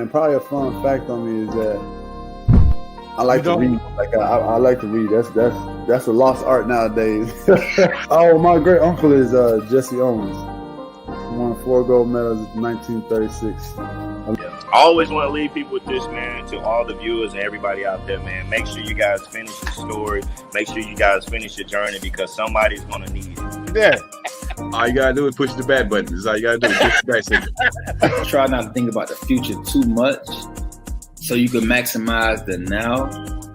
and probably a fun fact on me is that I like to read. Like I like to read. That's a lost art nowadays. Oh, my great uncle is Jesse Owens. He won 4 gold medals in 1936. I always want to leave people with this, man, to all the viewers and everybody out there, man. Make sure you guys finish the story. Make sure you guys finish your journey because somebody's going to need it. Yeah. All you got to do is push the back button. That's all you got to do is push the back signal. Try not to think about the future too much so you can maximize the now.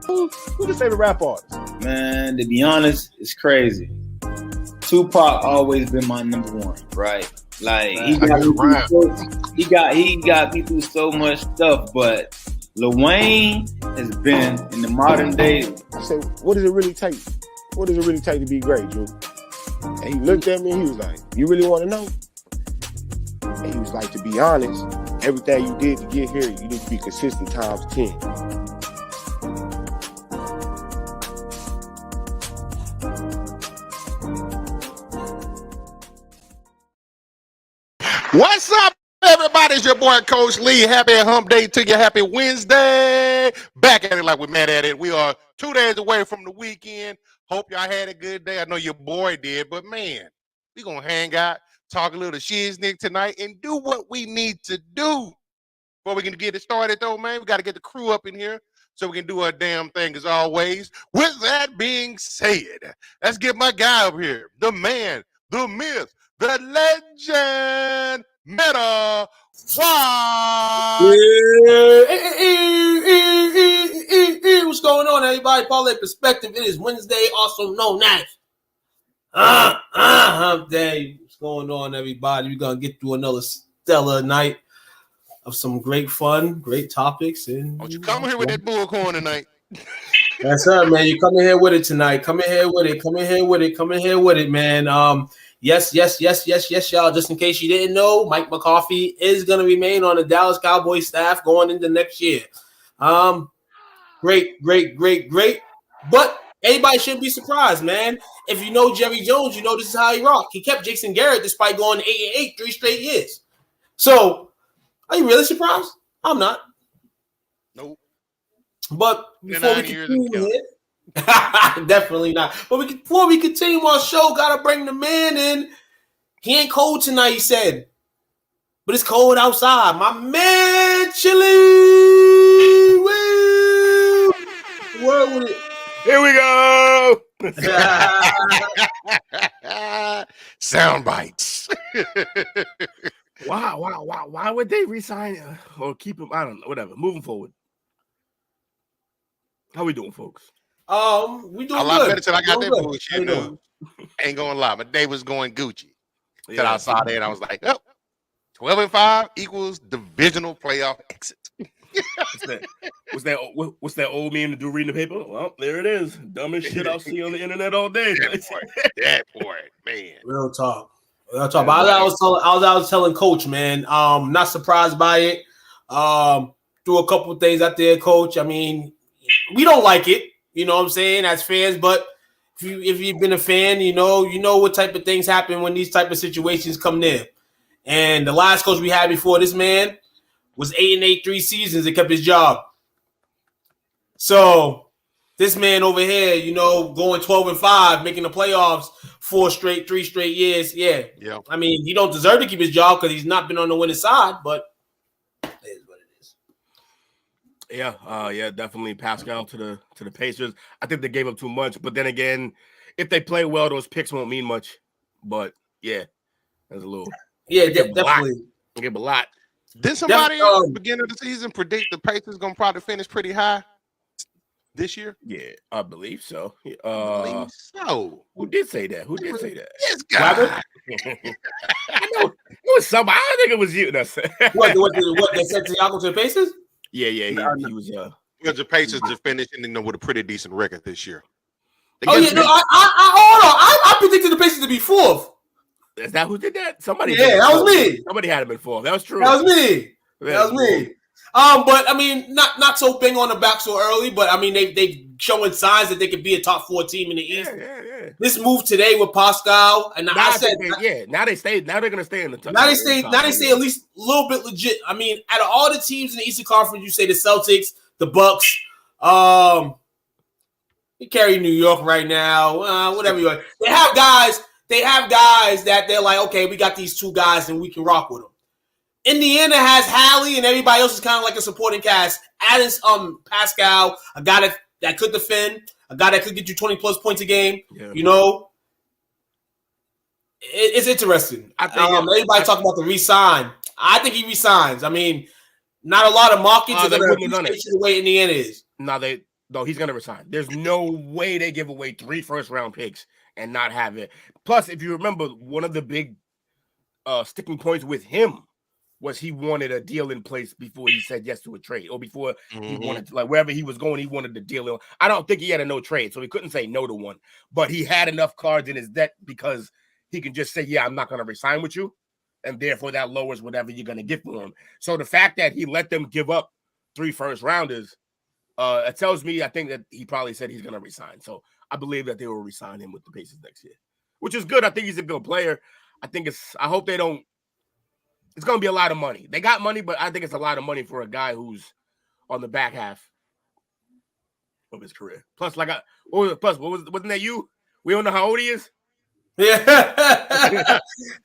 Who's your favorite rap artist? Man, to be honest, it's crazy. Tupac always been my number one, right? Like he got me through so much stuff, but Lil Wayne has been in the modern day. I said, what does it really take? What does it really take to be great, Drew? And he looked at me and he was like, you really want to know? And he was like, to be honest, everything you did to get here, you need to be consistent times 10. What's up, everybody? It's your boy, Coach Lee. Happy hump day to you. Happy Wednesday. Back at it like we're mad at it. We are 2 days away from the weekend. Hope y'all had a good day. I know your boy did, but man, we going to hang out, talk a little shiznick tonight, and do what we need to do. Before we can get it started, though, man, we got to get the crew up in here so we can do our damn thing as always. With that being said, let's get my guy up here, the man, the myth, the legend, Meta Why? What's going on, everybody? Parlay Perspective. It is Wednesday, also known as Hump Day. What's going on, everybody? We're going to get through another stellar night of some great fun, great topics. And Don't you come here with that bullcorn tonight. That's right, man. You come in here with it tonight. Come in here with it, man. Yes, y'all. Just in case you didn't know, Mike McCarthy is going to remain on the Dallas Cowboys staff going into next year. Great. But anybody shouldn't be surprised, man. If you know Jerry Jones, you know this is how he rocked. He kept Jason Garrett despite going 8-8 3 straight years. So, are you really surprised? I'm not. Nope. But before we continue here, definitely not. But before we continue our show, gotta bring the man in. He ain't cold tonight, he said, but it's cold outside. My man, Chili. Woo! Word with it. Here we go. Sound bites. Wow. Why would they resign or keep him? I don't know. Whatever. Moving forward. How we doing, folks? We doing a lot good. better till I got that bullshit news. Ain't gonna lie, my day was going Gucci. Till I saw that and I was like, oh, 12-5 equals divisional playoff exit. What's that old meme to do reading the paper? Well, there it is. Dumbest shit I'll see on the internet all day. That part, man. Real talk. But I was telling Coach, man, not surprised by it. Threw a couple things out there, Coach. I mean, we don't like it, you know what I'm saying, as fans, but if you've been a fan, you know what type of things happen when these type of situations come near. And the last coach we had before this man was 8-8 3 seasons and kept his job. So this man over here, going 12-5, making the playoffs 3 straight years. Yeah. I mean, he don't deserve to keep his job because he's not been on the winning side, but it is what it is. Yeah, definitely Pascal to the Pacers. I think they gave up too much, but then again, if they play well, those picks won't mean much. But yeah, there's a little. Yeah, definitely. Give a lot. Did somebody at the beginning of the season predict the Pacers gonna probably finish pretty high this year? Yeah, I believe so. So who did say that? This guy. I know it was somebody. I think it was you. What they said to Siakam to the Pacers? Yeah, he was. The Pacers just finished with a pretty decent record this year. Hold on. I predicted the Pacers to be fourth. Is that who did that? Somebody. Yeah, that was me. Somebody had him in fourth. That was true. That was me. But I mean, not so big on the back so early. But I mean, they showing signs that they could be a top 4 team in the East. Yeah. This move today with Pascal, and Now I said, now they stay. Now they're gonna stay in the top. Now they stay at least a little bit legit. I mean, out of all the teams in the Eastern Conference, you say the Celtics, the Bucks, you carry New York right now. Whatever you want. They have guys that they're like, okay, we got these 2 guys and we can rock with them. Indiana has Hallie and everybody else is kind of like a supporting cast. Adding Pascal, a guy that could defend, a guy that could get you 20 plus points a game. Yeah. You know, it's interesting. I think everybody talking about the re-sign. I think he resigns. I mean, not a lot of markets are going to appreciate the way Indiana is. No, he's going to resign. There's no way they give away 3 first-round picks and not have it. Plus, if you remember, one of the big sticking points with him was he wanted a deal in place before he said yes to a trade, or before he wanted to, like, wherever he was going, he wanted the deal in. I don't think he had a no trade, so he couldn't say no to one. But he had enough cards in his deck because he can just say, yeah, I'm not going to resign with you, and therefore that lowers whatever you're going to get for him. So the fact that he let them give up 3 first-rounders, it tells me, I think that he probably said he's going to resign. So I believe that they will resign him with the Pacers next year, which is good. I think he's a good player. I hope they don't. It's going to be a lot of money. They got money, but I think it's a lot of money for a guy who's on the back half of his career. Plus, wasn't that you? We don't know how old he is. Yeah.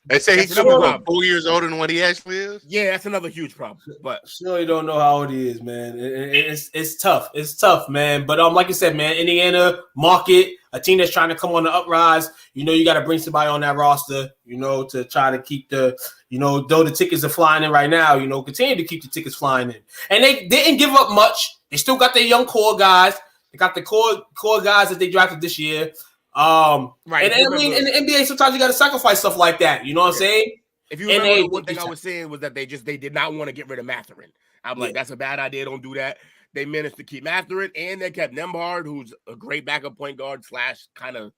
They say he's 4 years older than what he actually is. Yeah, that's another huge problem. But sure, you don't know how old he is, man. It's tough. It's tough, man. But like you said, man, Indiana market, a team that's trying to come on the uprise. You know, you got to bring somebody on that roster, you know, to try to keep though the tickets are flying in right now, you know, continue to keep the tickets flying in. And they didn't give up much. They still got their young core guys. They got the core guys that they drafted this year. Right. And I mean, in the NBA, sometimes you got to sacrifice stuff like that. You know what I'm saying? If you remember, one thing I was saying was that they did not want to get rid of Mathurin. I'm like, that's a bad idea. Don't do that. They managed to keep Mathurin, and they kept Nembhard, who's a great backup point guard / kind of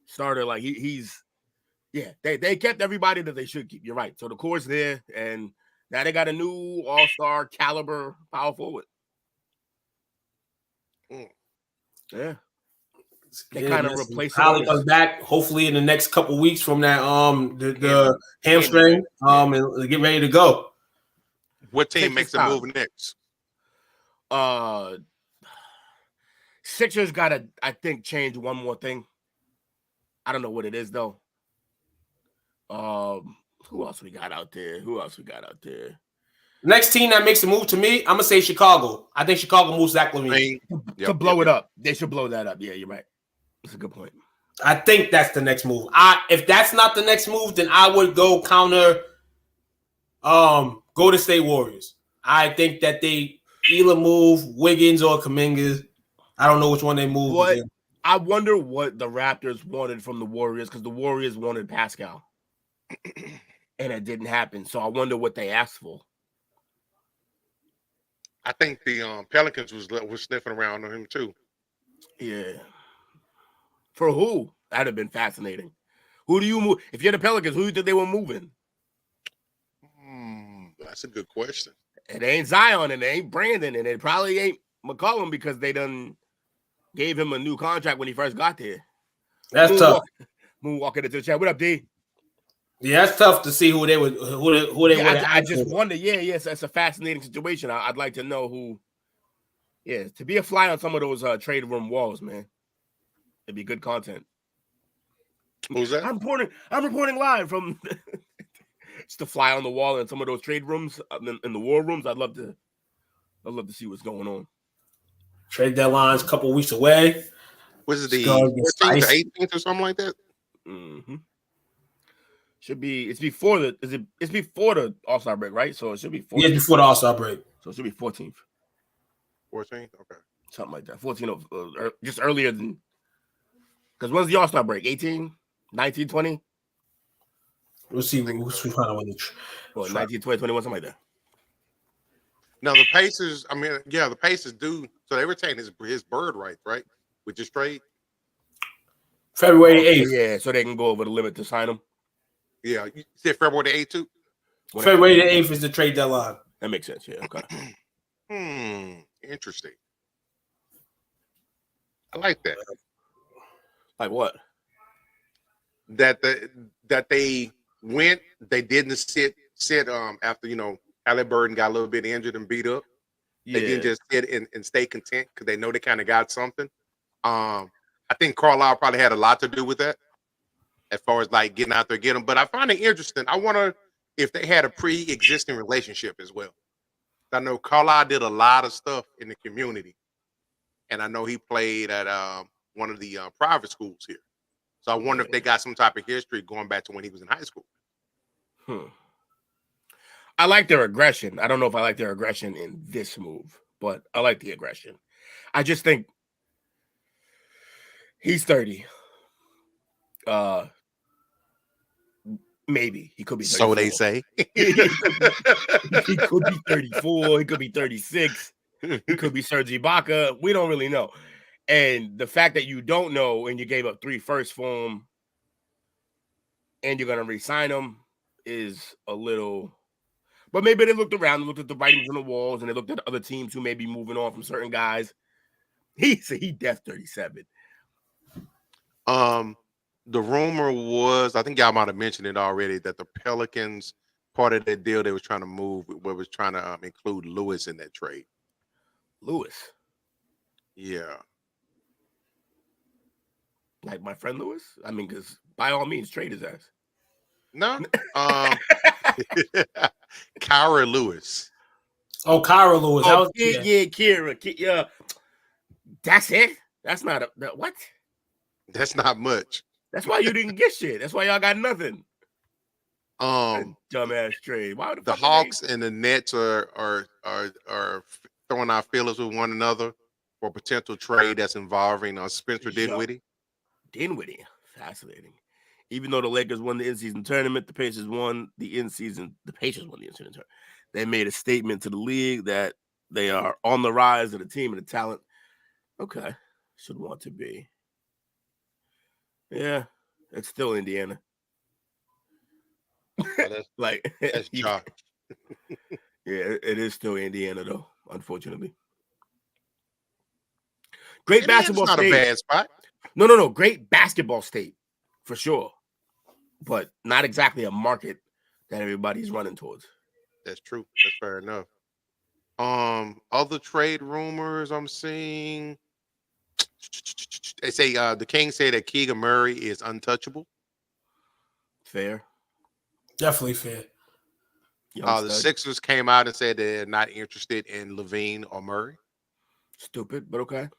starter. Like they kept everybody that they should keep. You're right. So the core's there, and now they got a new all-star caliber power forward. Yeah. They kind of replace Holly comes back hopefully in the next couple weeks from that the hamstring and get ready to go. What team makes a move next? Sixers gotta, I think, change one more thing. I don't know what it is though. Who else we got out there? Next team that makes a move to me, I'm gonna say Chicago. I think Chicago moves Zach LaVine to blow it up. They should blow that up. Yeah, you're right. That's a good point. I think that's the next move. If that's not the next move, then I would go counter Golden State Warriors. I think that they either move Wiggins or Kuminga. I don't know which one they move. I wonder what the Raptors wanted from the Warriors, because the Warriors wanted Pascal. And it didn't happen. So I wonder what they asked for. I think the Pelicans was sniffing around on him too. Yeah. For who? That'd have been fascinating. Who do you move? If you're the Pelicans, who did they were moving? That's a good question. It ain't Zion, and it ain't Brandon, and it probably ain't McCollum, because they done gave him a new contract when he first got there. That's tough. Moonwalking into the chat. What up, D? Yeah, that's tough to see who they would. I just wonder. Yes, that's a fascinating situation. I'd like to know who. Yeah, to be a fly on some of those trade room walls, man. It'd be good content. Who's that? I'm reporting live from. It's the fly on the wall in some of those trade rooms, in the war rooms. I'd love to see what's going on. Trade deadline's a couple weeks away. Was it the 14th or 18th or something like that? Mm-hmm. Should be. It's before the. It's before the All-Star break, right? So it should be 14th. Yeah, before the All-Star break. So it should be 14th. 14th, okay. Something like that. 14th, just earlier than. Because when's the All-Star break? 18, 19, 20. We'll see. We'll find out when 19, 20, 21, something like that. Now the Pacers. I mean, yeah, the Pacers do. So they retain his bird right, with this trade. February 8th. Yeah, so they can go over the limit to sign him. Yeah, you said February the 8th too. February the 8th is the trade deadline. That makes sense. Yeah, okay. Interesting. I like that. Like what? That they went. They didn't sit after Halliburton got a little bit injured and beat up. They didn't just sit and stay content because they know they kind of got something. I think Carlisle probably had a lot to do with that, as far as like getting out there getting them. But I find it interesting. I wonder if they had a pre-existing relationship as well. I know Carlisle did a lot of stuff in the community, and I know he played at one of the private schools here. So I wonder if they got some type of history going back to when he was in high school. I like their aggression. I don't know if I like their aggression in this move, but I like the aggression. I just think he's 30. Maybe he could be 34. So they say. He could be 34. He could be 36. He could be Serge Ibaka. We don't really know. And the fact that you don't know and you gave up 3 firsts for him and you're going to re-sign him is a little... But maybe they looked around and looked at the writings on the walls and they looked at other teams who may be moving on from certain guys. He said he death 37. The rumor was, I think y'all might have mentioned it already, that the Pelicans, part of that deal they was trying to move, was trying to include Lewis in that trade. Lewis? Yeah. Like my friend Lewis? I mean, because by all means, trade his ass. No. Kyra Lewis. Oh, Kyra Lewis. Oh, Kira. Yeah. That's it? That's not a... What? That's not much. That's why you didn't get shit. That's why y'all got nothing. Dumbass trade. Why the Hawks and the Nets are throwing out feelers with one another for a potential trade that's involving Spencer Dinwiddie. Dinwiddie, fascinating. Even though the Lakers won the in-season tournament, the Pacers won the in-season. The Pacers won the in-season tournament. They made a statement to the league that they are on the rise of the team and the talent. Okay, should want to be. Yeah, it's still Indiana. Like that's Josh. Yeah, it is still Indiana though, unfortunately. Great basketball not state. A bad spot. No. Great basketball state for sure, but not exactly a market that everybody's running towards. That's true. That's fair enough. Other trade rumors I'm seeing. They say the Kings say that Keegan Murray is untouchable. Fair. Definitely fair. The Sixers came out and said they're not interested in Levine or Murray. Stupid, but okay.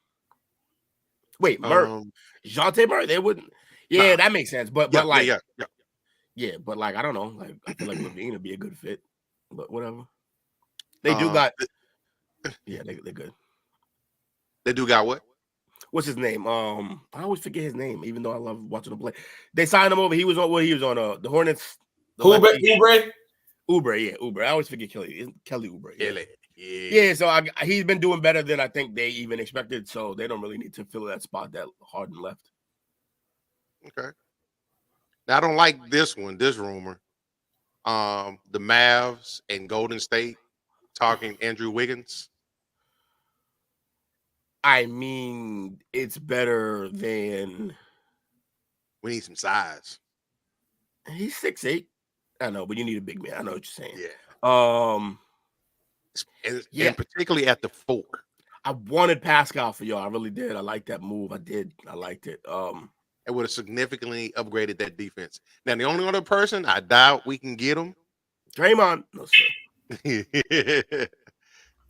Wait, Murray, Dejounte Murray, they wouldn't. Yeah, that makes sense. But but like I don't know. Like I feel like Levine would be a good fit, but whatever. They do got. Yeah, they're good. They do got what? What's his name? I always forget his name, even though I love watching him play. They signed him over. He was on the Hornets. Oubre. Oubre. I always forget Kelly Oubre. Yeah. So he's been doing better than I think they even expected. So they don't really need to fill that spot that Harden left. Okay. Now I don't like this rumor. The Mavs and Golden State talking Andrew Wiggins. I mean, it's better than. We need some size. He's 6'8". I know, but you need a big man. I know what you're saying. Yeah. And particularly at the 4. I wanted Pascal for y'all. I really did. I liked that move. I did. I liked it. It would have significantly upgraded that defense. Now, the only other person I doubt we can get him. Draymond. No, sir.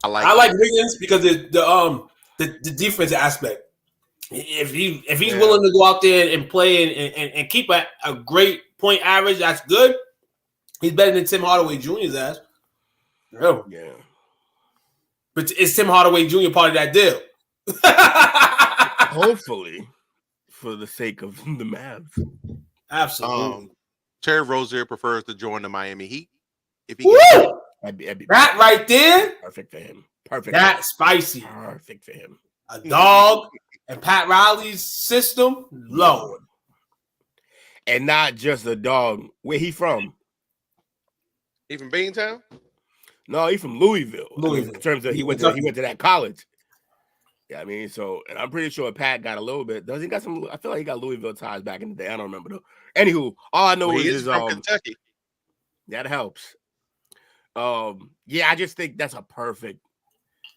I like Wiggins because the defensive aspect. If he's willing to go out there and play and keep a great point average, that's good. He's better than Tim Hardaway Jr.'s ass. Yeah. But is Tim Hardaway Jr. part of that deal? Hopefully, for the sake of the Mavs. Absolutely. Terry Rozier prefers to join the Miami Heat. If he that right there, perfect for him. Perfect. That's spicy. Perfect for him. A dog and Pat Riley's system, Lord. And not just a dog. Where he from? He from Beantown? No, he's from Louisville. I mean, Louisville. in terms of he went to that college. Louisville. In terms of he went to that college. Yeah, I mean, so and I'm pretty sure Pat got a little bit. Does he got some? I feel like he got Louisville ties back in the day. I don't remember though. Anywho, all I know He is from Kentucky. that helps. Yeah, I just think that's a perfect.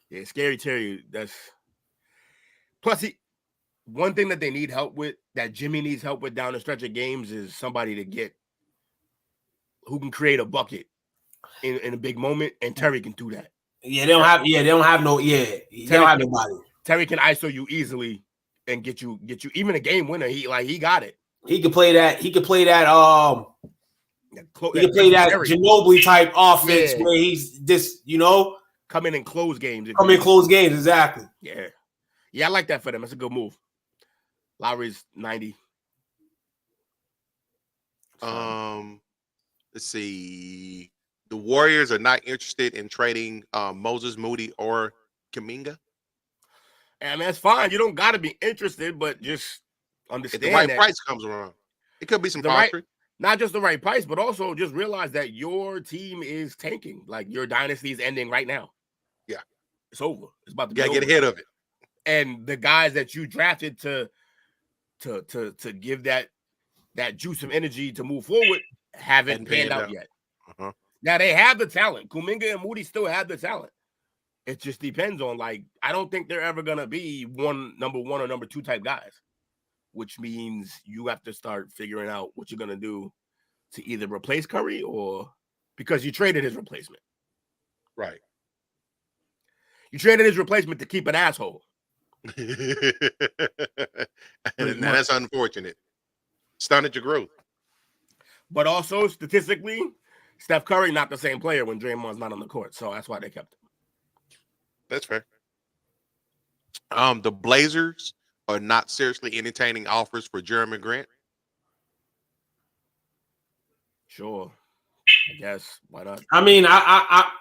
Yeah, Scary Terry. That's plus one thing that they need help with, that Jimmy needs help with down the stretch of games, is somebody to get who can create a bucket in a big moment, and Terry can do that. Yeah, they don't have. Yeah, they don't have no. Yeah, they don't have nobody. Terry can ISO you easily and get you even a game winner. He got it. He could play that. He could play that. He could play that Ginobili type offense where he's this. Come in and close games. Exactly. Yeah, I like that for them. That's a good move. Lowry's 90. Let's see. The Warriors are not interested in trading Moses Moody or Kuminga. And that's fine. You don't got to be interested, but just understand if the right that price comes around. It could be some posturing. Not just the right price, but also just realize that your team is tanking. Like your dynasty is ending right now. Yeah, it's over. It's about to get ahead of it. And the guys that you drafted to give that juice of energy to move forward haven't panned out yet. Uh-huh. Now they have the talent. Kuminga and Moody still have the talent. It just depends on, I don't think they're ever gonna be number one or number two type guys, which means you have to start figuring out what you're gonna do to either replace Curry or because you traded his replacement. Right. You traded his replacement to keep an asshole. and that's unfortunate. Stunted your growth. But also statistically, Steph Curry not the same player when Draymond's not on the court, so that's why they kept him. That's fair. The Blazers are not seriously entertaining offers for Jeremy Grant. Sure, I guess why not? I mean, I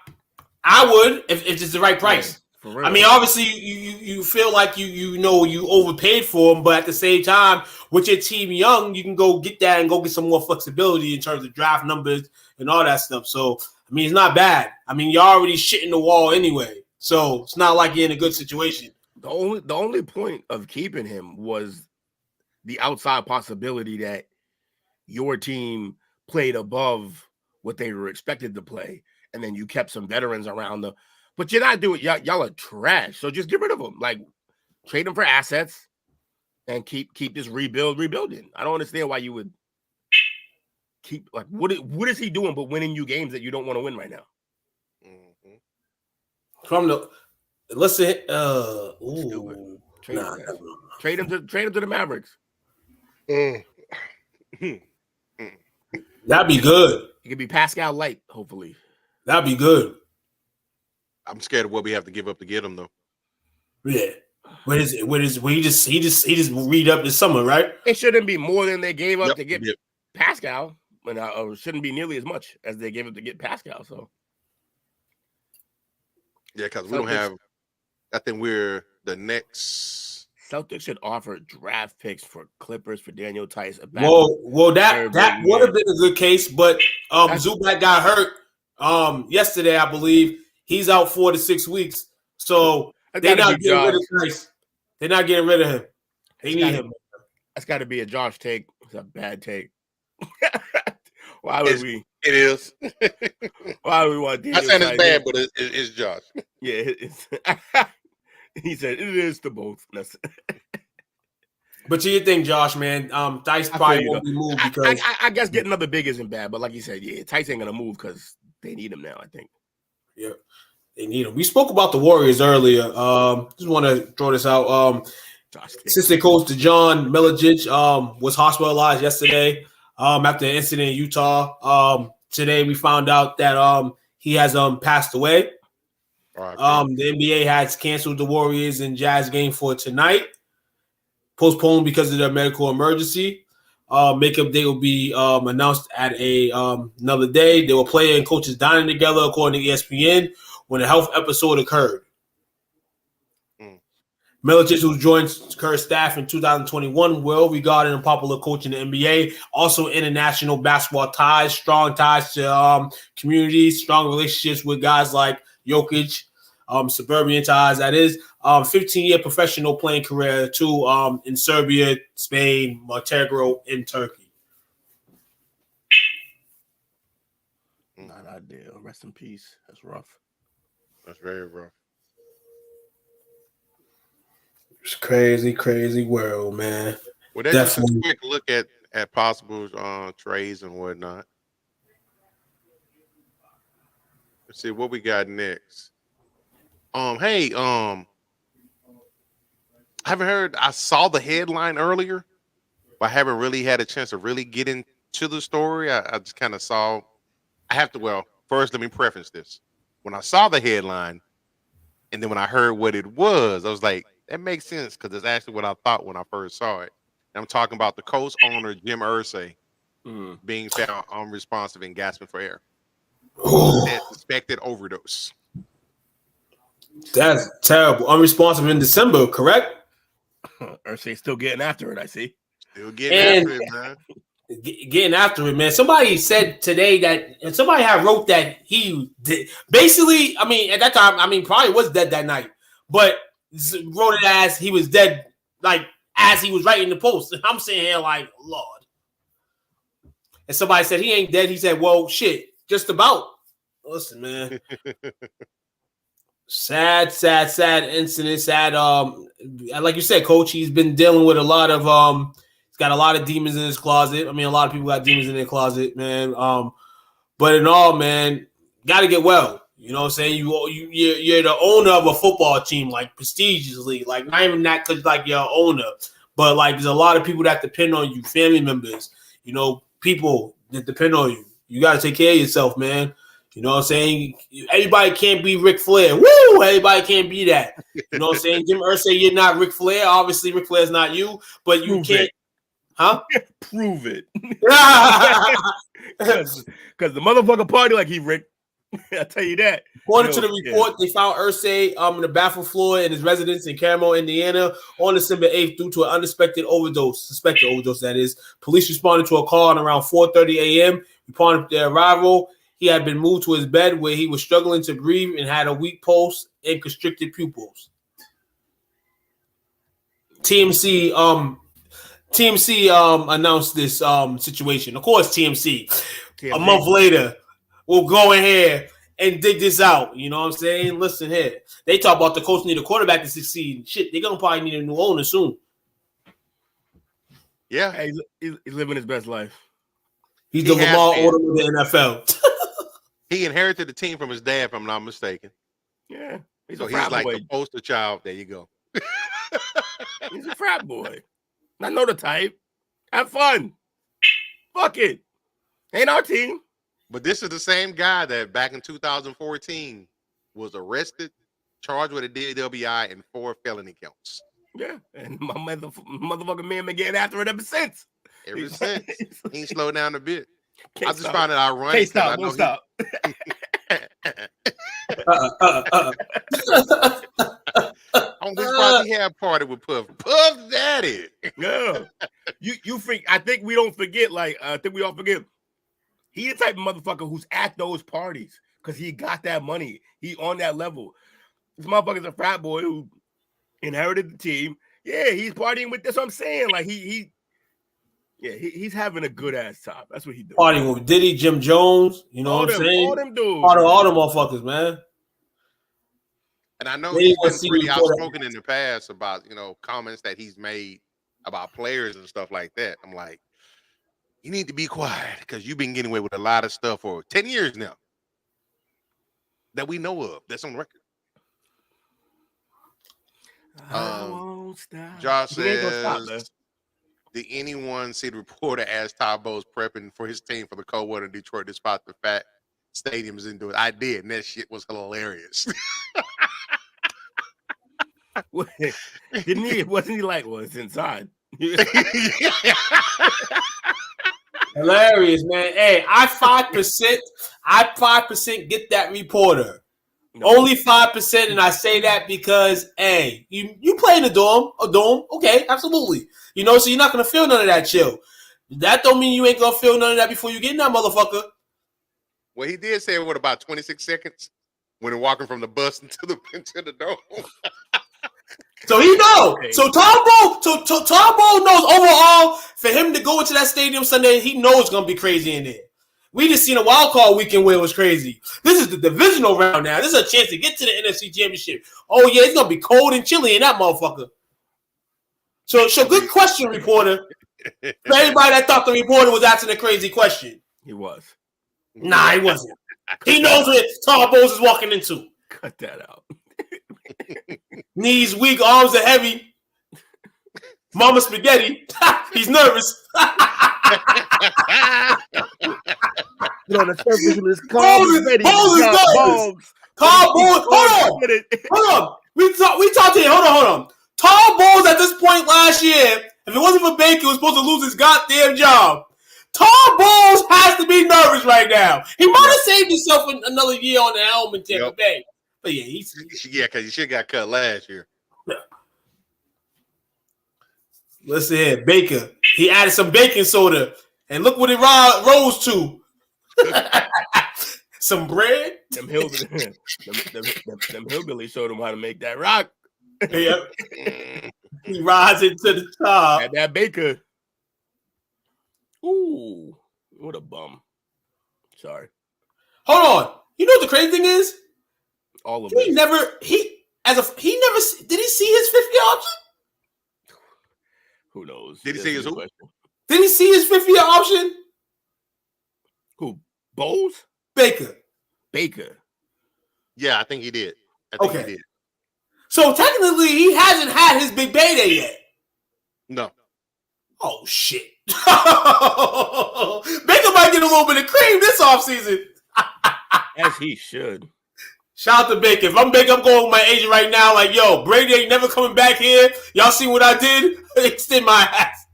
would if it's the right price. Yeah, I mean, obviously, you feel like you overpaid for him, but at the same time, with your team young, you can go get that and go get some more flexibility in terms of draft numbers and all that stuff. So, I mean, it's not bad. I mean, you're already shitting the wall anyway, so it's not like you're in a good situation. The only point of keeping him was the outside possibility that your team played above what they were expected to play, and then you kept some veterans around them. But you're not doing y'all are trash. So just get rid of them. Trade them for assets and keep this rebuilding. I don't understand why you would keep what is he doing but winning you games that you don't want to win right now? Mm-hmm. From the listen, trade him to the Mavericks. That'd be good. It could be Pascal light, hopefully. That'd be good. I'm scared of what we have to give up to get him, though. Yeah. What is he just read up this summer, right? It shouldn't be more than they gave up to get Pascal, or shouldn't be nearly as much as they gave up to get Pascal. So yeah, because we don't have. I think we're the next. Celtics should offer draft picks for Clippers for Daniel Tice. Well, that would have been a good case, but Zubac got hurt yesterday, I believe. He's out 4 to 6 weeks, so they're not getting rid of Tice. They're not getting rid of him. They need him. That's got to be a Josh take. It's a bad take. Why would we? It is. Why would we want? I said it's bad, but it's Josh. Yeah, he said it is to both. But you think, Josh, man, Tice probably won't be moved because I guess getting another big isn't bad, but like you said, yeah, Tice ain't gonna move because they need him now. I think. Yeah, they need him. We spoke about the Warriors earlier. Just want to throw this out. Assistant coach John Milijic was hospitalized yesterday after an incident in Utah. Today we found out that he has passed away. Right. The NBA has canceled the Warriors and Jazz game for tonight, postponed because of their medical emergency. Makeup day will be announced at another day. They were playing coaches dining together, according to ESPN, when a health episode occurred. Milicic, who joined Kerr's staff in 2021, well-regarded and popular coach in the NBA. Also, international basketball ties, strong ties to communities, strong relationships with guys like Jokic, suburban ties, that is. 15-year professional playing career, too, in Serbia, Spain, Montenegro, and Turkey. Not ideal. Rest in peace. That's rough. That's very rough. It's crazy, crazy world, man. Well, that's just a quick look at possible trades and whatnot. Let's see what we got next. Hey, I haven't heard. I saw the headline earlier, but I haven't really had a chance to really get into the story. I just kind of saw. I have to. Well, first, let me preface this. When I saw the headline, and then when I heard what it was, I was like, that makes sense because it's actually what I thought when I first saw it. And I'm talking about the Colts owner, Jim Irsay, being found unresponsive and gasping for air. Suspected overdose. That's terrible. Unresponsive in December, correct? Irsay still getting after it, I see. Still getting after it, man. Getting after it, man. Somebody said today that somebody had wrote that he did. Basically, I mean, at that time, I mean, probably was dead that night, but wrote it as he was dead, like as he was writing the post. And I'm sitting here like, Lord. And somebody said he ain't dead. He said, well, shit, just about. Listen, man. Sad incident. Sad. Like you said, Coach, he's been dealing with a lot of he's got a lot of demons in his closet. I mean, a lot of people got demons in their closet, man. But in all, man, gotta get well. You know what I'm saying? You're the owner of a football team, like prestigiously, like not even that because like you're an owner, but like there's a lot of people that depend on you, family members, you know, people that depend on you. You gotta take care of yourself, man. You know what I'm saying? Everybody can't be Ric Flair. Woo! Everybody can't be that. You know what I'm saying? Jim Irsay, you're not Ric Flair. Obviously, Ric Flair's not you, but you can't. Huh? Prove it. Because the motherfucker party like he Rick. I tell you that. According to the report, they found Irsay in the bathroom floor in his residence in Carmel, Indiana, on December 8th due to an unexpected overdose, suspected overdose, that is. Police responded to a call at around 4:30 a.m. Upon their arrival, he had been moved to his bed where he was struggling to breathe and had a weak pulse and constricted pupils. TMC announced this situation. Of course, TMC. A month later, we'll go in here and dig this out. You know what I'm saying? Listen here. They talk about the coach need a quarterback to succeed. Shit, they're going to probably need a new owner soon. Yeah. Hey, he's living his best life. He's the Lamar Odom of the NFL. He inherited the team from his dad, if I'm not mistaken. Yeah. He's like the poster child. There you go. He's a frat boy. I know the type. Have fun. Fuck it. Ain't our team. But this is the same guy that back in 2014 was arrested, charged with a DWI and 4 felony counts. Yeah, and my motherfucking man been getting after it ever since. Ever since. He ain't slowed down a bit. I just find it ironic. Can't stop, won't stop. On this part, he had party with Puff Daddy. Yeah, you think? I think we don't forget. Like I think we all forget. He the type of motherfucker who's at those parties because he got that money. He on that level. This motherfucker's a frat boy who inherited the team. Yeah, he's partying with. That's what I'm saying. Like he's having a good ass time. That's what he doing. Partying with Diddy, Jim Jones. You know what I'm saying? All them dudes. All them motherfuckers, man. And I know he's been pretty outspoken in the past about, you know, comments that he's made about players and stuff like that. I'm like, you need to be quiet because you've been getting away with a lot of stuff for 10 years now that we know of. That's on record. Josh says, did anyone see the reporter as Tabo's prepping for his team for the cold weather in Detroit despite the fact stadiums didn't do it? I did, and that shit was hilarious. Didn't he? Wasn't he like, well, it's inside? Hilarious, man. Hey, I 5% get that reporter. No. Only 5%, and I say that because, hey, you play in a dome, okay, absolutely. You know, so you're not gonna feel none of that chill. That don't mean you ain't gonna feel none of that before you get in that motherfucker. Well, he did say what about 26 seconds when walking from the bus into the dome. So he knows. So Tom Ball knows overall for him to go into that stadium Sunday, he knows it's gonna be crazy in there. We just seen a wild card weekend where it was crazy. This is the divisional round now. This is a chance to get to the NFC Championship. Oh yeah, it's gonna be cold and chilly in that motherfucker. So good question, reporter. For everybody that thought the reporter was asking a crazy question. He was. Nah, he wasn't. He knows what Tom Bowles is walking into. Cut that out. Knees weak, arms are heavy. Mama spaghetti. He's nervous. The surface of this Bowles is nervous. Tom Bowles, hold on. We talked here. Hold on. Tom Bowles at this point last year, if it wasn't for Baker, was supposed to lose his goddamn job. Tom Bowles has to be nervous right now. He might have saved himself another year on the helm in Tampa Bay. But yeah, because he should have got cut last year. Listen here, Baker. He added some baking soda, and look what it rose to. Some bread. Them hillbillies showed him how to make that rock. Yep. He rises to the top. At that Baker. Ooh, what a bum. Sorry. Hold on. You know what the crazy thing is? All of it. Did he see his 50-year option? Who knows? Did he see his who? Did he see his 50-year option? Who? Bowles? Baker. Yeah, I think he did. He did. So technically, he hasn't had his big payday yet. No. Oh shit. Baker might get a little bit of cream this offseason. As he should. Shout out to Baker. If I'm Baker, I'm going with my agent right now. Like, yo, Brady ain't never coming back here. Y'all see what I did? Extend my ass.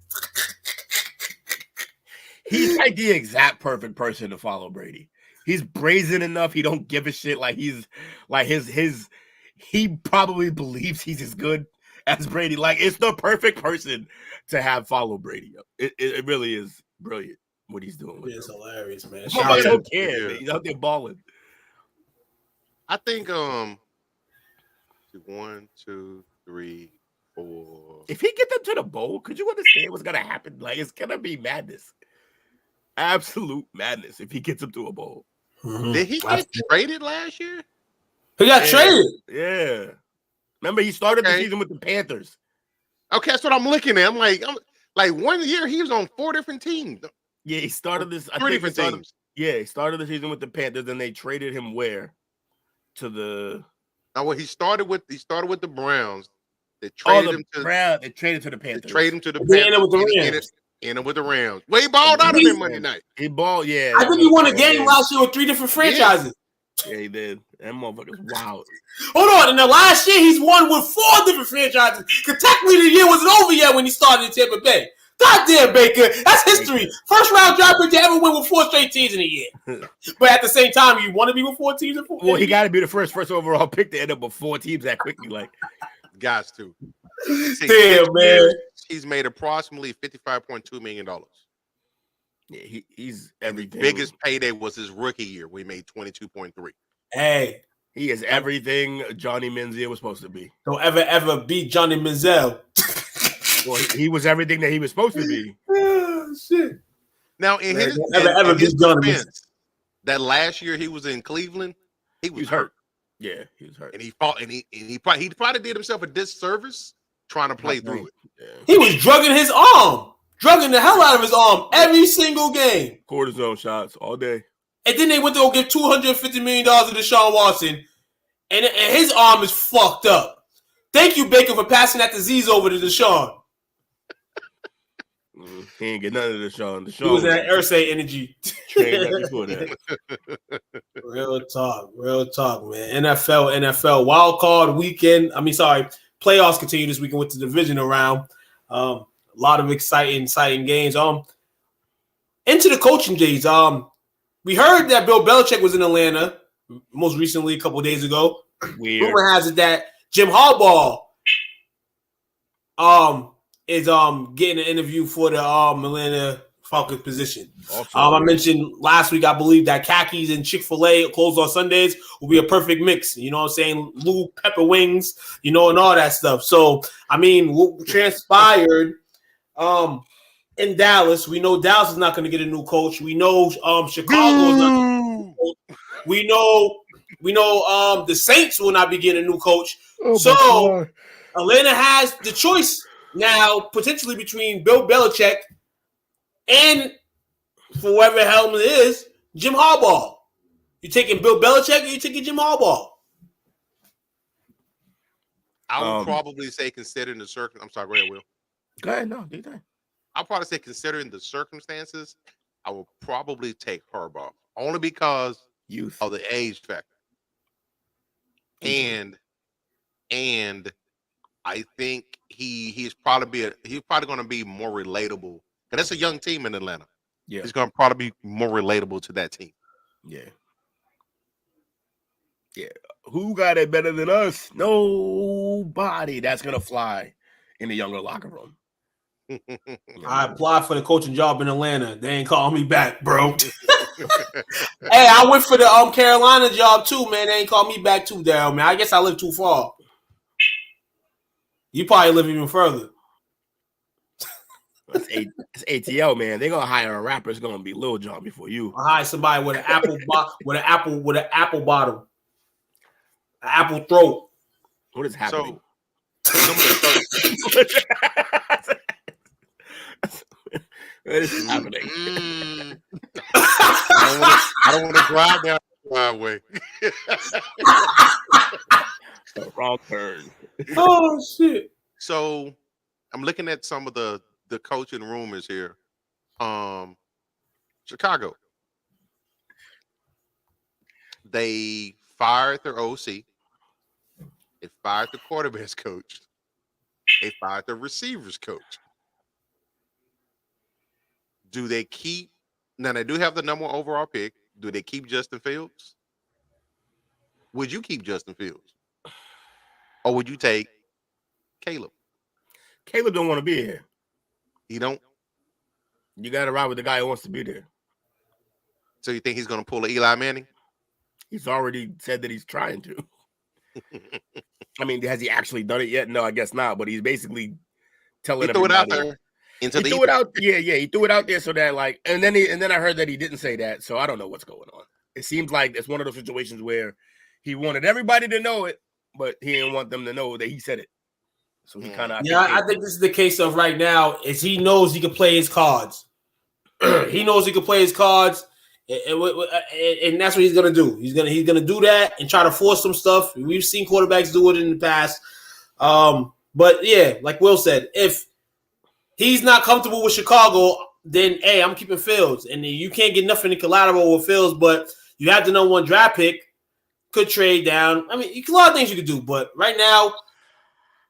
He's like the exact perfect person to follow Brady. He's brazen enough. He don't give a shit. Like he's like he probably believes he's as good as Brady. Like it's the perfect person to have follow Brady. It really is brilliant what he's doing. It's hilarious, man. I don't care. Man. He's out there balling. I think 1, 2, 3, 4. If he get them to the bowl, could you understand what's gonna happen? Like it's gonna be madness. Absolute madness if he gets them to a bowl. Mm-hmm. Did he get traded last year? He got traded. Yeah. Remember, he started the season with the Panthers. Okay, that's what I'm looking at. I'm like 1 year he was on 4 different teams. Yeah, he started this. 3 different teams. Yeah, he started the season with the Panthers, then they traded him where? To the. Oh, well, he started with the Browns. They traded him to They traded to the Panthers. They traded him to the Panthers. Ended with the Rams. Well, he balled out of them Monday night. He balled, yeah. I think he won a game last year with 3 different franchises. Yeah, he did. That motherfucker's wild. Hold on. In the last year, he's won with 4 different franchises. Because technically the year wasn't over yet when he started in Tampa Bay. Goddamn, Baker. That's history. First round draft pick to ever win with 4 straight teams in a year. But at the same time, you want to be with 4 teams? Well, he got to be the first overall pick to end up with 4 teams that quickly. Like, guys, too. Damn, man. He's made approximately $55.2 million. Yeah, he's everything. His biggest payday was his rookie year. We made 22.3. Hey, he is everything Johnny Manziel was supposed to be. Don't ever beat Johnny Manziel. Well, he was everything that he was supposed to be. Oh, shit. Now, in his defense, that last year he was in Cleveland, he was hurt. Yeah, he was hurt, and he fought, and he probably did himself a disservice trying to play through it. Yeah. He was drugging his arm, drugging the hell out of his arm every single game. Cortisone shots all day. And then they went to go give $250 million to Deshaun Watson, and his arm is fucked up. Thank you, Baker, for passing that disease over to Deshaun. He ain't get none of Deshaun. He was that Irsay energy. Real talk, man. NFL wild card weekend. Playoffs continue this weekend with the divisional round. A lot of exciting games. Into the coaching days. We heard that Bill Belichick was in Atlanta. most recently a couple days ago. Weird. Rumor has it that Jim Harbaugh is getting an interview for the Atlanta Falcons position. I mentioned last week, I believe that khakis and Chick-fil-A closed on Sundays will be a perfect mix. You know what I'm saying? Lou pepper wings, and all that stuff. So, I mean, what transpired in Dallas, we know Dallas is not going to get a new coach. We know Chicago is not going to get a new coach. We know the Saints will not be getting a new coach. So Atlanta has the choice now potentially between Bill Belichick and, for whatever hell it is, Jim Harbaugh. You taking Bill Belichick or you taking Jim Harbaugh? I would probably say considering the circumstances. I'm sorry, go ahead, Will. Go ahead, no, do that. I'll probably say considering the circumstances, I will probably take Harbaugh only because youth of the age factor. And I think he's probably going to be more relatable. And that's a young team in Atlanta. Yeah, he's going to probably be more relatable to that team. Yeah. Who got it better than us? Nobody. That's gonna fly in the younger locker room. I applied for the coaching job in Atlanta. They ain't calling me back, bro. Hey, I went for the Carolina job too, man. They ain't called me back too, Daryl, man. I guess I live too far. You probably live even further. It's ATL, man. They're gonna hire a rapper. It's gonna be Lil Jon before you. I hire somebody with an apple bottom, an apple throat. What is happening? What is happening? I don't want to drive down the driveway. Wrong turn. Oh shit! So I'm looking at some of the coaching rumors here. Chicago. They fired their OC. They fired the quarterback's coach. They fired the receivers coach. Do they keep? Now they do have the number one overall pick. Do they keep Justin Fields? Would you keep Justin Fields, or would you take Caleb? Caleb don't want to be here. He don't. You got to ride with the guy who wants to be there. So you think he's going to pull an Eli Manning? He's already said that he's trying to. I mean, has he actually done it yet? No, I guess not. But he's basically telling everybody. He threw it out there. He threw it out. Yeah. He threw it out there so that and then I heard that he didn't say that. So I don't know what's going on. It seems like it's one of those situations where he wanted everybody to know it, but he didn't want them to know that he said it. So he kind of I think this is the case of right now is he knows he can play his cards. He knows he can play his cards, and that's what he's gonna do. He's gonna do that and try to force some stuff. We've seen quarterbacks do it in the past. But yeah, like Will said, if he's not comfortable with Chicago, then hey, I'm keeping Fields, and you can't get nothing in collateral with Fields, but you have the number one draft pick. Could trade down. I mean, a lot of things you could do, but right now.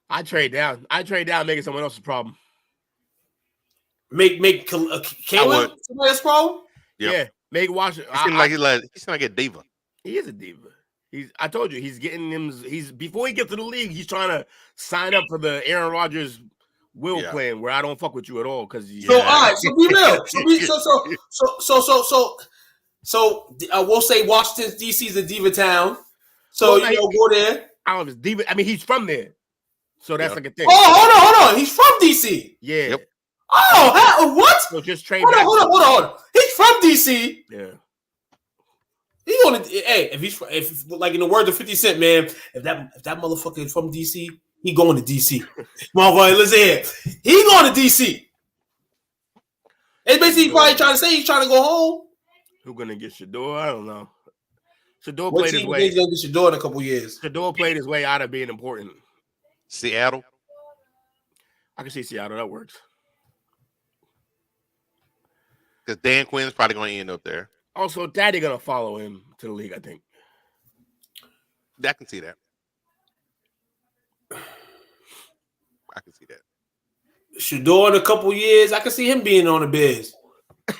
I trade down, making someone else's problem. Make Caleb somebody's problem? Yep. Yeah, make Washington. He seems like a diva. He is a diva. I told you, he's getting him. Before he gets to the league, he's trying to sign up for the Aaron Rodgers plan, where I don't fuck with you at all. Because all right, so be real. So we'll say Washington D.C. is a diva town. So go there. I don't know if it's diva. I mean, he's from there. So that's like a thing. Oh, hold on. He's from DC. Yeah. Yep. Oh, what? So just trade. Hold on. He's from DC. Yeah. He's gonna. Hey, if like in the words of 50 Cent, man, if that motherfucker is from DC, he going to DC. Motherfucker, listen here. He going to DC. It's basically probably trying to say he's trying to go home. Who gonna get Shador? I don't know. Shador what played his way. He's gonna get Shador in a couple years. Shador played his way out of being important. Seattle. I can see Seattle. That works. Because Dan Quinn's probably going to end up there. Also, Daddy going to follow him to the league, I think. I can see that. I can see that. Shador in a couple years, I can see him being on the Bears. You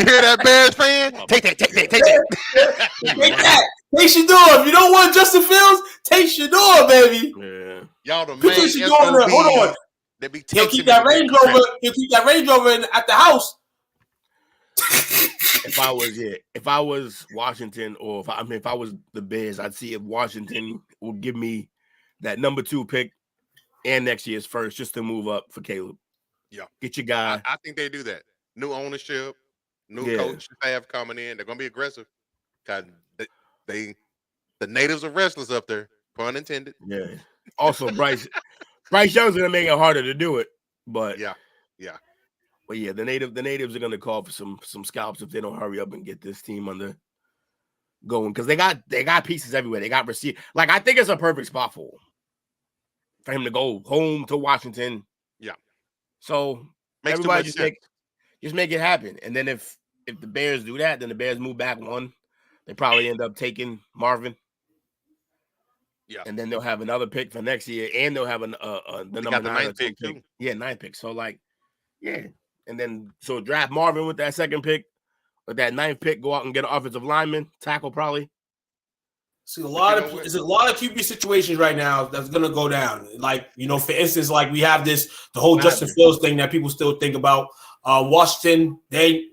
hear that, Bears fan? Take that. Take that. Take Shador. If you don't want Justin Fields, take Shador, baby. Yeah. Y'all the Put main Shador in there. Hold on. That be He'll keep that Range Rover. He'll keep that Range Rover at the house. If I was Washington, or if I was the Bears, I'd see if Washington would give me that number 2 pick and next year's first just to move up for Caleb. Yeah, get your guy. I think they do that. New ownership, new coach staff coming in. They're gonna be aggressive. Cause the natives are restless up there. Pun intended. Yeah. Also, Bryce Young's gonna make it harder to do it, but yeah. But yeah, the natives are gonna call for some scalps if they don't hurry up and get this team under going, because they got pieces everywhere. They got receive. Like, I think it's a perfect spot for him to go home to Washington. Yeah. So everybody just make it happen. And then if the Bears do that, then the Bears move back one. They probably end up taking Marvin. Yeah. And then they'll have another pick for next year, and they'll have the number 9 pick too. Yeah, 9 picks. So and then draft Marvin with that 2nd pick, with that 9th pick, go out and get an offensive lineman, tackle probably. See, there's a lot of QB situations right now that's gonna go down. Like, for instance, like we have the whole Justin Fields thing that people still think about. Washington, they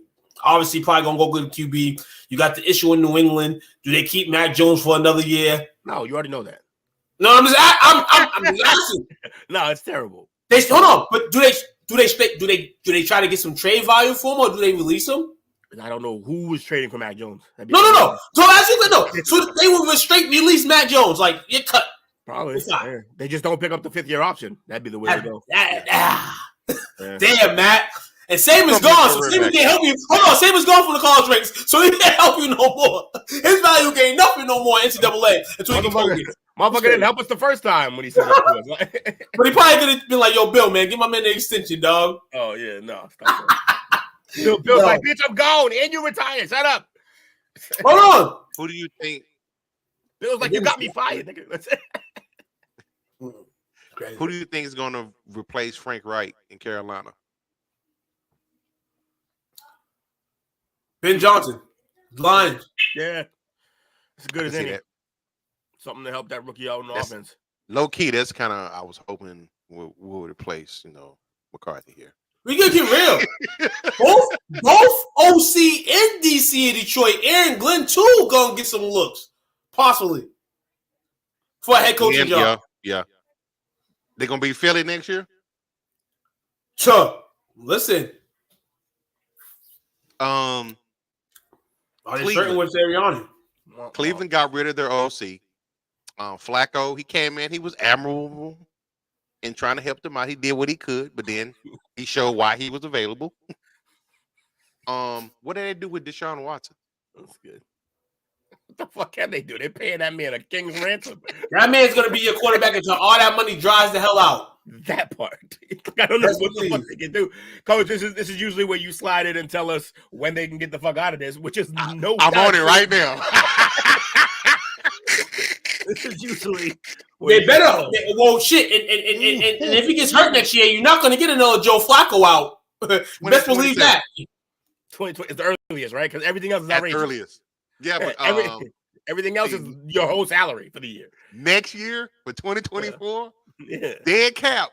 obviously probably gonna go good QB. You got the issue in New England. Do they keep Mac Jones for another year? No, you already know that. No, I'm just asking. No, it's terrible. Hold on, but do they try to get some trade value for him, or do they release him? I don't know who was trading for Mac Jones. No. So they would straight release Mac Jones, like, you're cut. Probably. Yeah. They just don't pick up the 5th-year option. That'd be the way to go. Damn, Matt. And Saban's gone, so Saban can't help you. Hold on, Saban's gone from the college ranks, so he can't help you no more. His value gained nothing no more in NCAA until he gets Motherfucker didn't help us the first time when he said that to us. But he probably could have been like, yo, Bill, man, give my man the extension, dog. Oh, yeah, no. Bill's like, bitch, I'm gone, and you retired. Shut up. Hold on. Who do you think? Bill's like, you got me fired, nigga. Who do you think is going to replace Frank Wright in Carolina? Ben Johnson. Lions. Yeah. It's good as any. Something to help that rookie out in the offense. Low key, that's kind of, I was hoping would replace, McCarthy here. We gonna get real. both OC and DC in Detroit, Aaron Glenn too, gonna get some looks, possibly, for a head coaching job. Yeah. They're gonna be Philly next year. Sure. Listen. Are they certain with Ariani? Cleveland got rid of their OC. Flacco, he came in. He was admirable in trying to help them out. He did what he could, but then he showed why he was available. What did they do with Deshaun Watson? That's good. What the fuck can they do? They're paying that man a king's ransom. That man's gonna be your quarterback until all that money dries the hell out. That part. I don't know what the fuck they can do. Coach, this is usually where you slide in and tell us when they can get the fuck out of this, which is no. I'm on it right now. This is usually they better. Well, shit, and if he gets hurt next year, you're not going to get another Joe Flacco out. Best believe that. 2020 is the earliest, right? Because everything else is outrageous. Earliest. Yeah, but everything else is your whole salary for the year. Next year for 2024, dead cap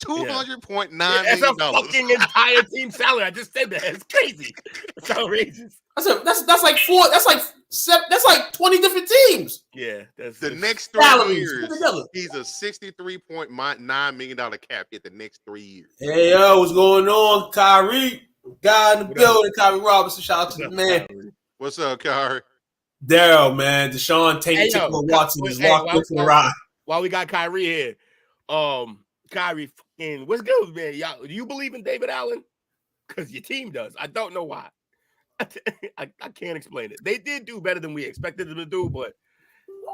$200.9 million. That's a fucking entire team salary. I just said that. It's crazy. It's outrageous. That's like 4. That's like 20 different teams. Yeah, that's the next 3 years. He's a $63.9 million cap hit the next 3 years. Hey yo, what's going on, Kyrie? Guy in the building, Kyrie Robinson. Shout out to the man. What's up, Kyrie? Daryl, man. Deshaun Watson is locked into the ride. While we got Kyrie here, Kyrie, what's good, man? Y'all, do you believe in David Allen? Because your team does. I don't know why. I can't explain it. They did do better than we expected them to do, but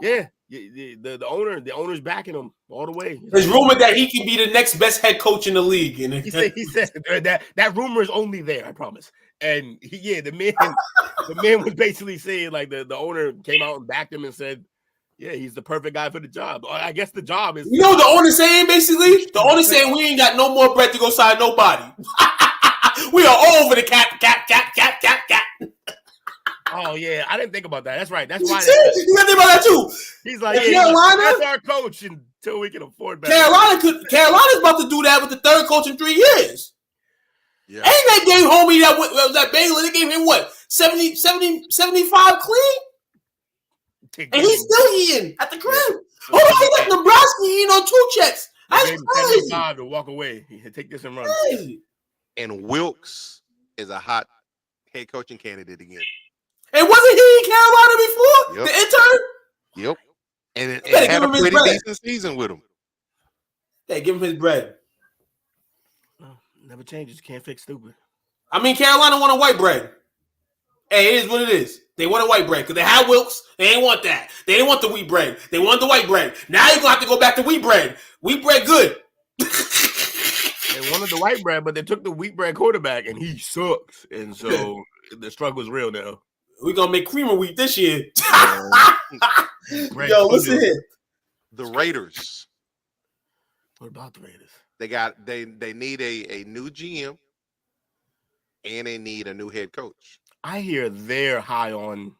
yeah, the owner's backing him all the way. There's rumor that he can be the next best head coach in the league. And he said that rumor is only there, I promise. And the man was basically saying, like, the owner came out and backed him and said, Yeah, he's the perfect guy for the job. I guess the job is. You know what the owner saying, basically? The owner saying we ain't got no more bread to go sign nobody. We are over the cap. Oh, yeah. I didn't think about that. That's right. That's why. You got to think about that, too. He's like, Carolina, that's our coach until we can afford better. Carolina's about to do that with the third coach in 3 years. Yeah. Ain't they gave homie that Baylor? They gave him what? 70, 75 clean? And he's still eating at the crib. Oh, he like Nebraska eating on 2 checks. That's crazy. 75 to walk away. Take this and run. Crazy. And Wilkes is a hot head coaching candidate again. And wasn't he in Carolina before? Yep. The intern? Yep. And better had give a him his pretty bread. decent season with him. Hey, give him his bread. Never changes. Can't fix stupid. I mean, Carolina wanted white bread. Hey, it is what it is. They wanted white bread because they had Wilkes. They didn't want that. They didn't want the wheat bread. They wanted the white bread. Now you're going to have to go back to wheat bread. Wheat bread good. They wanted the white bread, but they took the wheat bread quarterback, and he sucks. And so the struggle is real now. We're going to make cream of wheat this year. Yo, listen here. The Raiders. What about the Raiders? They need a new GM, and they need a new head coach. I hear they're high on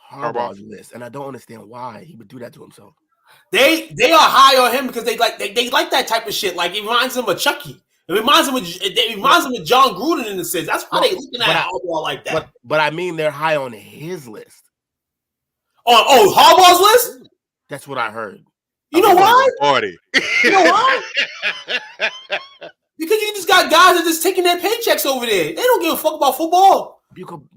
Harbaugh's list, and I don't understand why he would do that to himself. They are high on him because they like that type of shit. Like it reminds them of Chucky. It reminds them of John Gruden in the sense. That's why they looking at Harbaugh like that. But I mean, they're high on his list. Oh, Harbaugh's list? That's what I heard. You know why? Party. You know why? Because you just got guys that just taking their paychecks over there. They don't give a fuck about football.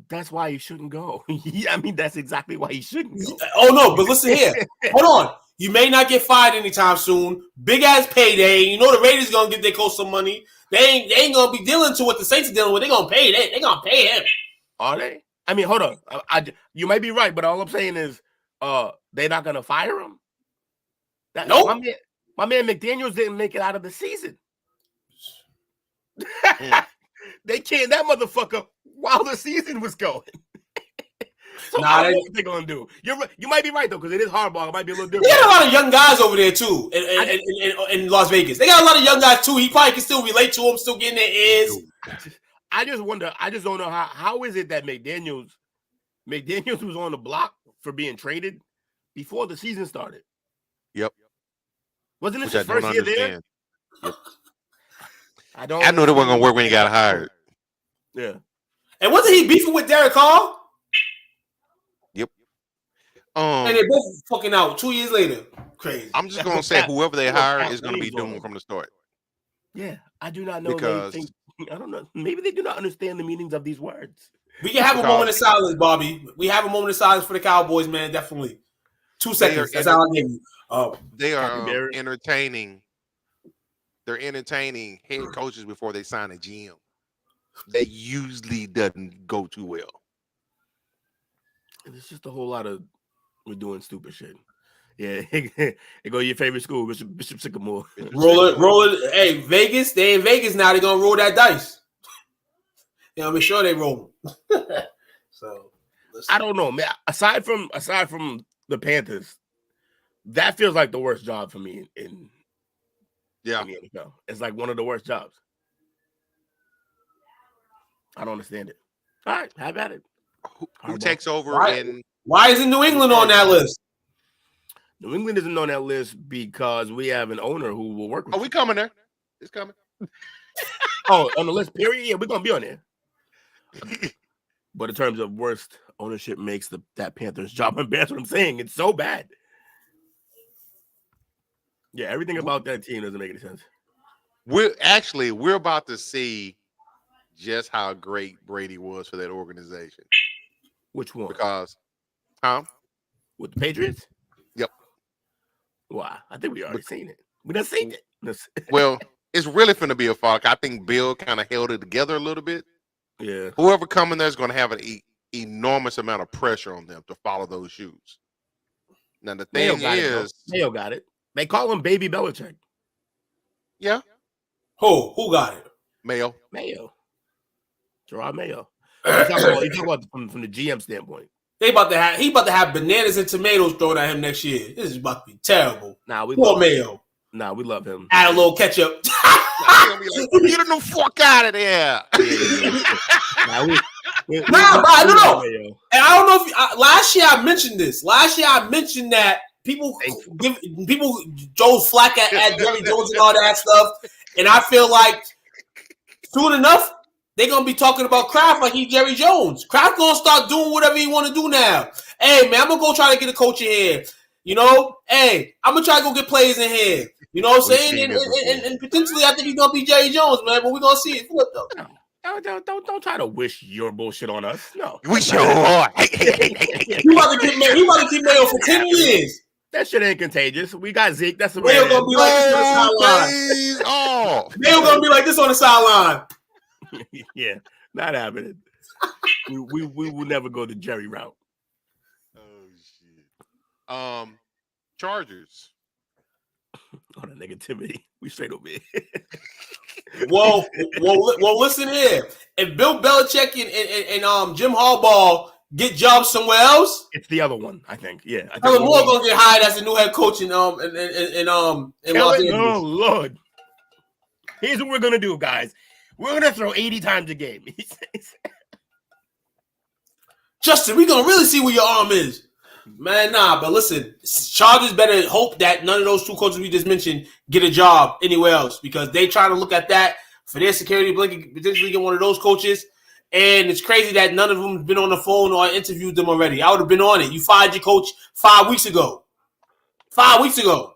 That's why he shouldn't go. I mean, that's exactly why he shouldn't go. Oh no, but listen here. Hold on. You may not get fired anytime soon. Big ass payday. You know the Raiders gonna get their coach some money. They ain't gonna be dealing to what the Saints are dealing with. They gonna pay that. They gonna pay him. Are they? I mean, hold on. You might be right, but all I'm saying is, they're not gonna fire him. Nope. My man McDaniels didn't make it out of the season. They canned that motherfucker while the season was going. So what they gonna do? You might be right though, because it is Harbaugh. It might be a little different. They got a lot of young guys over there too in Las Vegas. They got a lot of young guys too. He probably can still relate to them, still getting their ears. I just wonder. I just don't know how is it that McDaniels was on the block for being traded before the season started. Yep. Wasn't this his first year there? Yep. I knew they weren't gonna work when he got hired. Yeah. And wasn't he beefing with Derek Carr? Yep. And they both fucking out 2 years later. Crazy. I'm just gonna say whoever they hire is gonna be doomed from the start. Yeah, I do not know. I don't know. Maybe they do not understand the meanings of these words. We can have a moment of silence, Bobby. We have a moment of silence for the Cowboys, man. Definitely. 2 seconds. That's all I give you. They are entertaining. They're entertaining head coaches before they sign a GM. That usually doesn't go too well. And it's just a whole lot of we're doing stupid shit. Yeah, they go to your favorite school, Bishop Sycamore. Roll it. Hey, Vegas. They in Vegas now. They're gonna roll that dice. You know, make sure they roll. So I don't know, man. Aside from the Panthers, that feels like the worst job for me in the NFL. It's like one of the worst jobs. I don't understand it. All right, have at it. Who takes over? Why isn't New England on that list? New England isn't on that list because we have an owner who will work with. Oh, we coming there. It's coming. Oh, on the list, period? Yeah, we're going to be on there. But in terms of worst ownership makes that Panthers job, and that's what I'm saying. It's so bad. Yeah, everything about that team doesn't make any sense. We're about to see just how great Brady was for that organization. Which one? Because, with the Patriots? Yep. Wow, I think we already seen it. We done seen it. Well, it's really finna be a fuck. I think Bill kind of held it together a little bit. Yeah. Whoever coming there is going to have an enormous amount of pressure on them to follow those shoes. Now the thing is, Mayo got it. They call him Baby Belichick. Yeah. Who got it? Mayo. Gerard Mayo. You talk about from the GM standpoint. He about to have bananas and tomatoes thrown at him next year. This is about to be terrible. Nah, we Poor love Mayo. him. Nah, we love him. Add a little ketchup. He'll be like, get the fuck out of there. Nah, no. And I don't know if last year I mentioned this. Last year I mentioned that people Joe flack at Jerry Jones and all that stuff. And I feel like soon enough, they're going to be talking about Kraft like he's Jerry Jones. Kraft going to start doing whatever he want to do now. Hey, man, I'm going to go try to get a coach in here. You know, hey, I'm going to try to go get players in here. You know what I'm saying? And potentially, I think he's going to be Jerry Jones, man. But we're going to see it. Flip, though. Don't try to wish your bullshit on us. No. We sure are. You about to keep Mayo for 10 years. That shit ain't contagious. We got Zeke. That's the Mayo going to be like this on the sideline. Mayo going to be like this on the sideline. Yeah, not happening. we will never go the Jerry route. Oh shit. Chargers. Oh, On the negativity, we straight over here. well, listen here. If Bill Belichick and Jim Harbaugh get jobs somewhere else, it's the other one, I think. Yeah, I think Kellen Moore gonna get hired as the new head coach in Los Angeles. Oh Lord! Here's what we're gonna do, guys. We're gonna throw 80 times a game. Justin, we're gonna really see where your arm is. Man, nah, but listen, Chargers better hope that none of those two coaches we just mentioned get a job anywhere else because they try to look at that for their security blanket, potentially get one of those coaches. And it's crazy that none of them have been on the phone or interviewed them already. I would have been on it. You fired your coach 5 weeks ago. 5 weeks ago.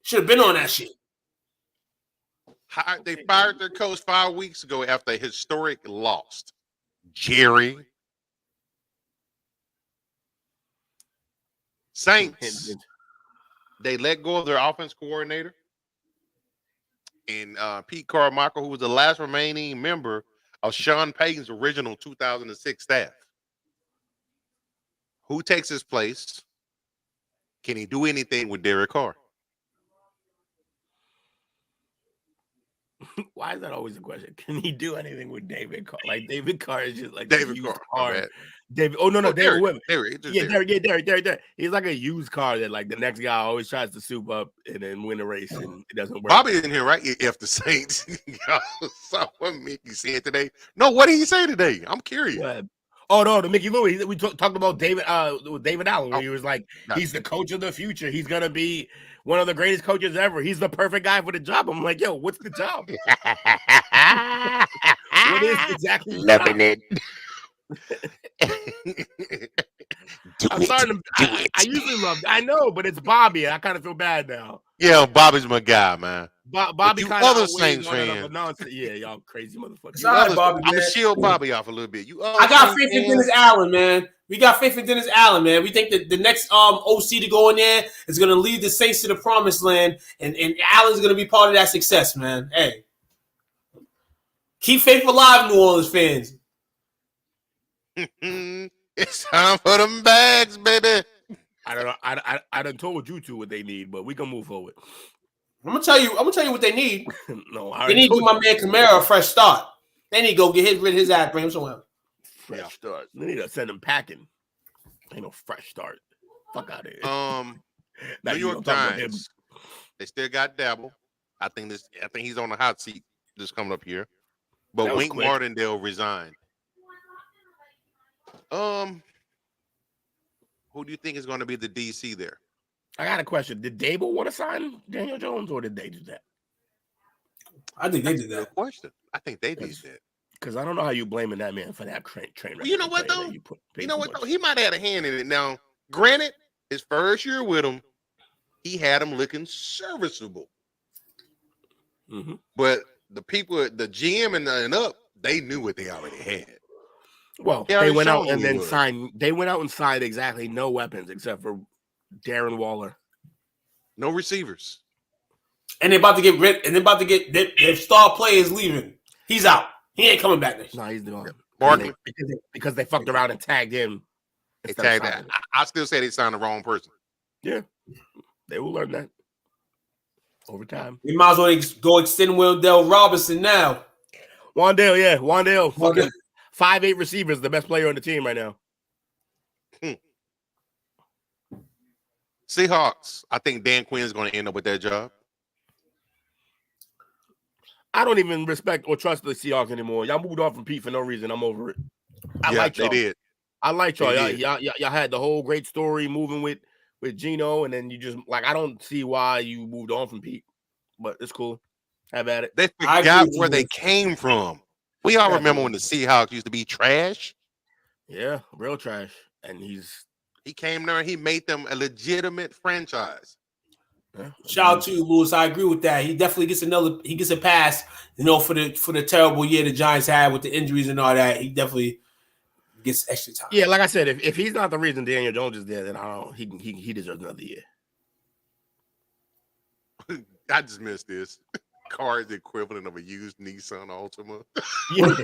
Should have been on that shit. They fired their coach 5 weeks ago after a historic loss. Jerry. Saints. They let go of their offense coordinator. And Pete Carmichael, who was the last remaining member of Sean Payton's original 2006 staff. Who takes his place? Can he do anything with Derek Carr? Why is that always a question? Can he do anything with David Carr? Like David Carr is just like David Carr. David. Oh no, David. Derek. Derek. He's like a used car that like the next guy always tries to soup up and then win a race and it doesn't work. Bobby in here, right? If the Saints saw what Mickey said today. No, what did he say today? I'm curious. Oh no, the Mickey Louis. We talked about David Allen when he was like, he's the coach of the future. He's gonna be one of the greatest coaches ever. He's the perfect guy for the job. I'm like, yo, what's the job? What is exactly loving it? I'm starting to. I usually love. I know, but it's Bobby. I kind of feel bad now. Yeah, Bobby's my guy, man. Bobby kind other of Saints fans. Yeah, y'all crazy motherfuckers. Bobby, I'm gonna shield Bobby off a little bit. I got faith in Dennis Allen, man. We got faith in Dennis Allen, man. We think that the next OC to go in there is going to lead the Saints to the promised land, and Allen's going to be part of that success, man. Hey, keep faith alive, New Orleans fans. It's time for them bags, baby. I don't know. I done told you two what they need, but we can move forward. I'm gonna tell you what they need. No, they need to give my man Kamara a fresh start. They need to go get rid of his ass, bring him somewhere. Fresh start. They need to send him packing. Ain't no fresh start. Fuck out of here. New York Times. They still got Dabble. I think he's on the hot seat just coming up here. But Wink Martindale resigned. Who do you think is going to be the DC there? I got a question. Did Dable want to sign Daniel Jones, or did they do that? I think they did that. Good question. I think they did that. Because I don't know how you blaming that man for that train. Well, you know what though? He might have had a hand in it. Now, granted, his first year with him, he had him looking serviceable. Mm-hmm. But the people, the GM and up, they knew what they already had. Well, they went out and then signed. They went out and signed exactly no weapons except for Darren Waller. No receivers. And they're about to get rid. And they're about to get their star player is leaving. He's out. He ain't coming back next year. No, he's gone. Barkley. Because they fucked around and tagged him. They tagged that. I still say they signed the wrong person. Yeah, they will learn that over time. We might as well go extend Wandale Robinson now. Wandale, fucking 5'8" receiver is the best player on the team right now. Seahawks. I think Dan Quinn is going to end up with that job. I don't even respect or trust the Seahawks anymore. Y'all moved off from Pete for no reason. I'm over it. I like y'all. They did. I like y'all. They Y'all had the whole great story moving with Gino, and then you just like I don't see why you moved on from Pete, but it's cool. Have at it. They forgot where they came from. We all remember when the Seahawks used to be trash. Yeah, real trash. And he came there and he made them a legitimate franchise. Yeah. Shout out to you, Lewis. I agree with that. He definitely gets a pass, for the terrible year the Giants had with the injuries and all that. He definitely gets extra time. Yeah, like I said, if he's not the reason Daniel Jones is there, then I don't. He deserves another year. I just missed this. Car is the equivalent of a used Nissan Altima. Yeah.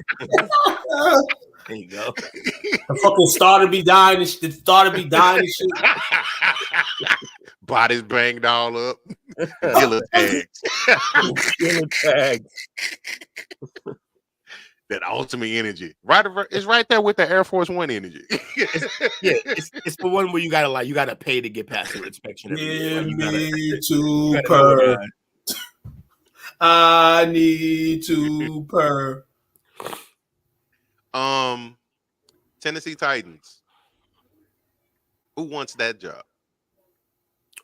There you go. The fucking starter be dying and shit. Bodies banged all up. Killer tags. That ultimate energy. It's right there with the Air Force One energy. It's the one where you gotta pay to get past the inspection. Give me two per. I need to purr. Tennessee Titans. Who wants that job?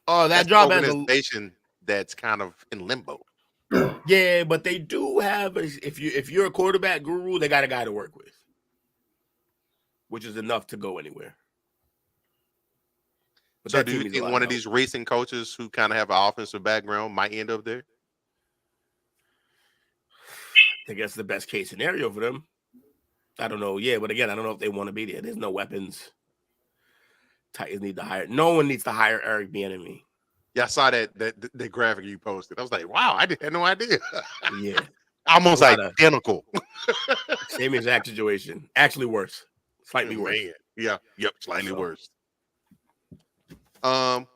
Oh, that's job an organization that's kind of in limbo. Yeah, but they do have. If you're a quarterback guru, they got a guy to work with, which is enough to go anywhere. But so, do you think one of these recent coaches who kind of have an offensive background might end up there? I think that's the best case scenario for them. I don't know. Yeah, but again, I don't know if they want to be there. There's no weapons. Titans need to hire. No one needs to hire Eric Bieniemy. Yeah, I saw that graphic you posted. I was like, wow, I had no idea. Yeah. Almost identical. Same exact situation. Actually worse. Slightly worse. Man. Yeah. Yep. Slightly worse.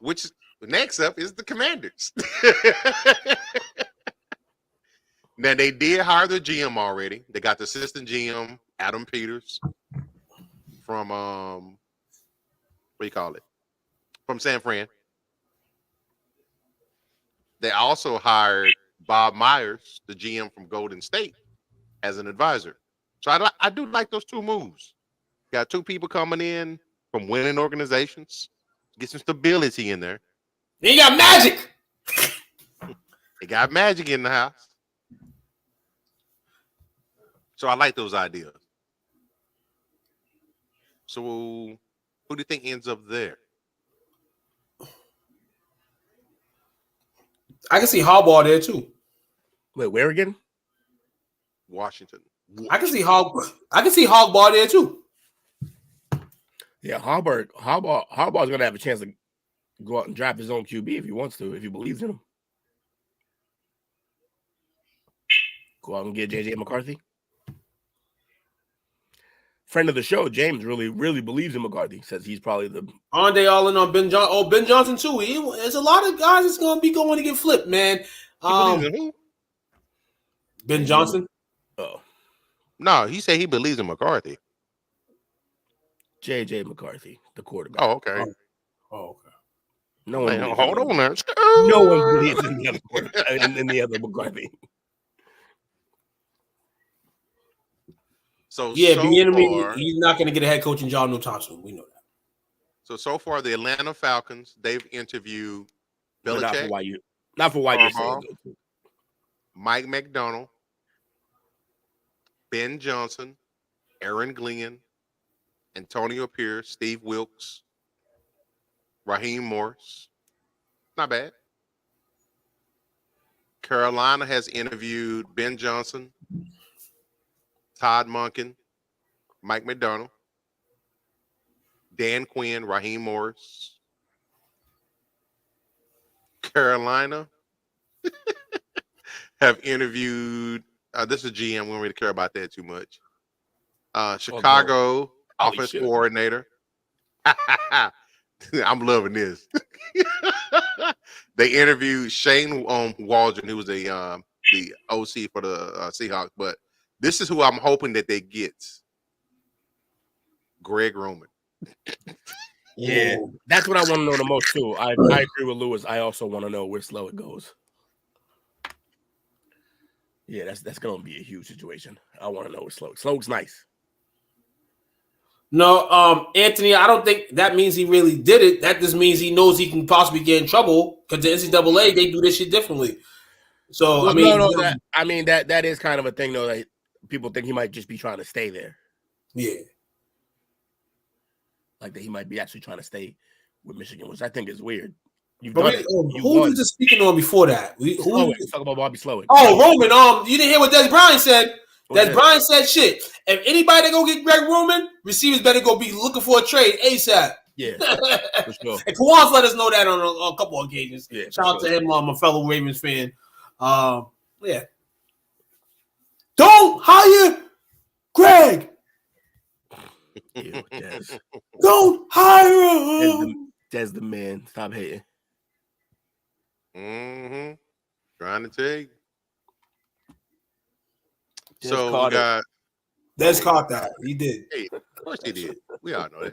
Which next up is the Commanders. Now, they did hire the GM already. They got the assistant GM, Adam Peters, from, what do you call it? From San Fran. They also hired Bob Myers, the GM from Golden State, as an advisor. So I do like those two moves. Got two people coming in from winning organizations. Get some stability in there. They got magic. They got magic in the house. So I like those ideas. So who do you think ends up there? I can see Harbaugh there too. Wait, where again? Washington. I can see Harbaugh there too. Yeah, Harbaugh's gonna have a chance to go out and draft his own QB if he wants to, if he believes in him. Go out and get JJ McCarthy. Friend of the show, James, really believes in McCarthy. Says he's probably the. Aren't they all in on Ben Johnson? Oh, Ben Johnson too. There's a lot of guys that's going to be going to get flipped, man. Ben Johnson. Oh, no, he said he believes in McCarthy. JJ McCarthy, the quarterback. Oh, okay. Okay. No one. Hold on there. No one believes in the other quarterback, in the other McCarthy. So Bieniemy, he's not going to get a head coaching job no time soon. We know that. So far, the Atlanta Falcons, they've interviewed Belichick, not for why you're saying that. Mike McDonald, Ben Johnson, Aaron Glenn, Antonio Pierce, Steve Wilkes, Raheem Morris. Not bad. Carolina has interviewed Ben Johnson, Todd Monken, Mike McDonald, Dan Quinn, Raheem Morris. Carolina have interviewed, this is GM, we don't really care about that too much. Chicago offense coordinator. I'm loving this. They interviewed Shane Waldron, who was the OC for the Seahawks, but this is who I'm hoping that they get. Greg Roman. Yeah, that's what I want to know the most too. I agree with Lewis. I also want to know where Slow it goes. Yeah, that's going to be a huge situation. I want to know where Slow's nice. No, Anthony, I don't think that means he really did it. That just means he knows he can possibly get in trouble because the NCAA, they do this shit differently. So, Well, that is kind of a thing, though, that people think he might just be trying to stay there. Yeah. Like that he might be actually trying to stay with Michigan, which I think is weird. Who was just speaking on before that? Let's talk about Bobby Slowick. Oh, Roman. You didn't hear what Des Bryant said. Des Bryant said shit. If anybody that go get Greg Roman, receivers better go be looking for a trade ASAP. Yeah, for sure. And Kawan's let us know that on a couple of occasions. Yeah, shout out to him, a fellow Ravens fan. Yeah. Don't hire Greg. Ew, don't hire him. Des the man. Stop hating. Trying to tell you. Des so we got Des caught that. He did. Hey, of course he did. We all know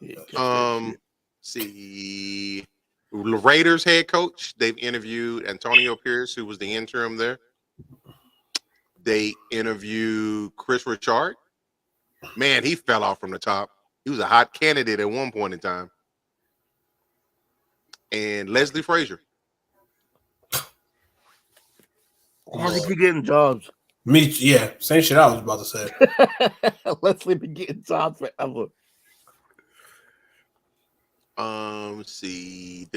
that. See, the Raiders head coach. They've interviewed Antonio Pierce, who was the interim there. They interviewed Chris Richard. Man, he fell off from the top. He was a hot candidate at one point in time. And Leslie Frazier. How's he keep getting jobs? Yeah, same shit I was about to say. Leslie be getting jobs forever. Let's see.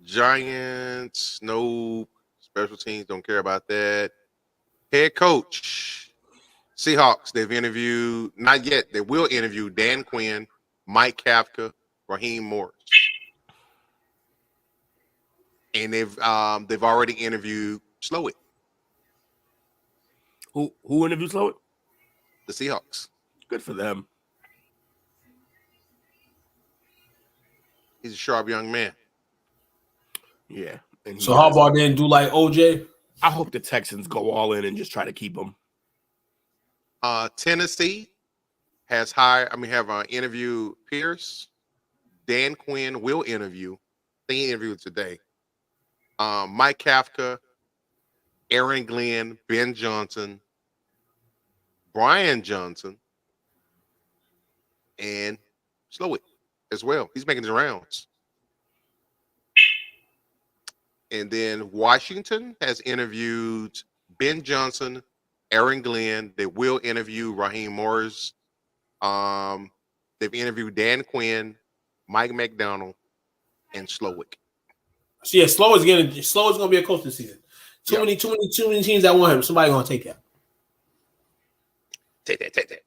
Giants, nope. Special teams, don't care about that. Head coach, Seahawks, they've interviewed, not yet, they will interview Dan Quinn, Mike Kafka, Raheem Morris. And they've already interviewed Slowick. Who interviewed Slowick? The Seahawks. Good for them. He's a sharp young man. Yeah. So Harbaugh didn't do like OJ? I hope the Texans go all in and just try to keep him. Tennessee have interviewed Pierce. Dan Quinn will interview. They interviewed today. Mike Kafka, Aaron Glenn, Ben Johnson, Brian Johnson, and Slowick as well. He's making his rounds. And then Washington has interviewed Ben Johnson, Aaron Glenn. They will interview Raheem Morris. They've interviewed Dan Quinn, Mike McDonald, and Slowick. So yeah, Slow is gonna be a coach this season. Too many teams that want him. Somebody gonna take that. Take that.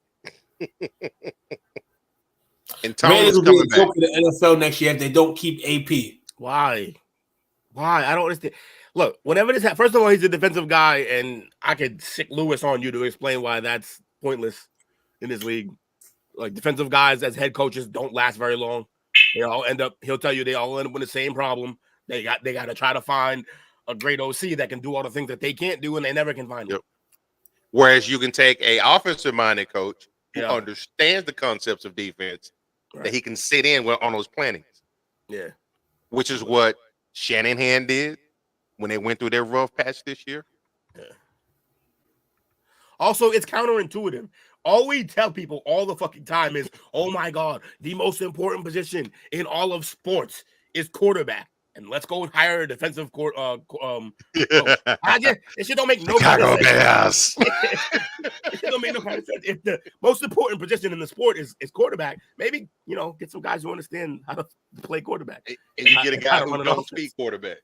And Tony's will coming be a joke in the NFL next year if they don't keep AP. Why? I don't understand. Look, whenever this first of all, he's a defensive guy, and I could sick Lewis on you to explain why that's pointless in this league. Like defensive guys as head coaches don't last very long. He'll tell you they all end up with the same problem. They got to try to find a great OC that can do all the things that they can't do, and they never can find it. Whereas you can take a offensive-minded coach who understands the concepts of defense that he can sit in on those plannings. Yeah. Which is what Shanahan did when they went through their rough patch this year. Yeah. Also, it's counterintuitive. All we tell people all the fucking time is, oh my God, the most important position in all of sports is quarterback. And let's go hire a defensive court. It shit don't make no kind of sense. It don't make no kind of sense. If the most important position in the sport is quarterback, maybe get some guys who understand how to play quarterback. And you get a guy who don't speak quarterback.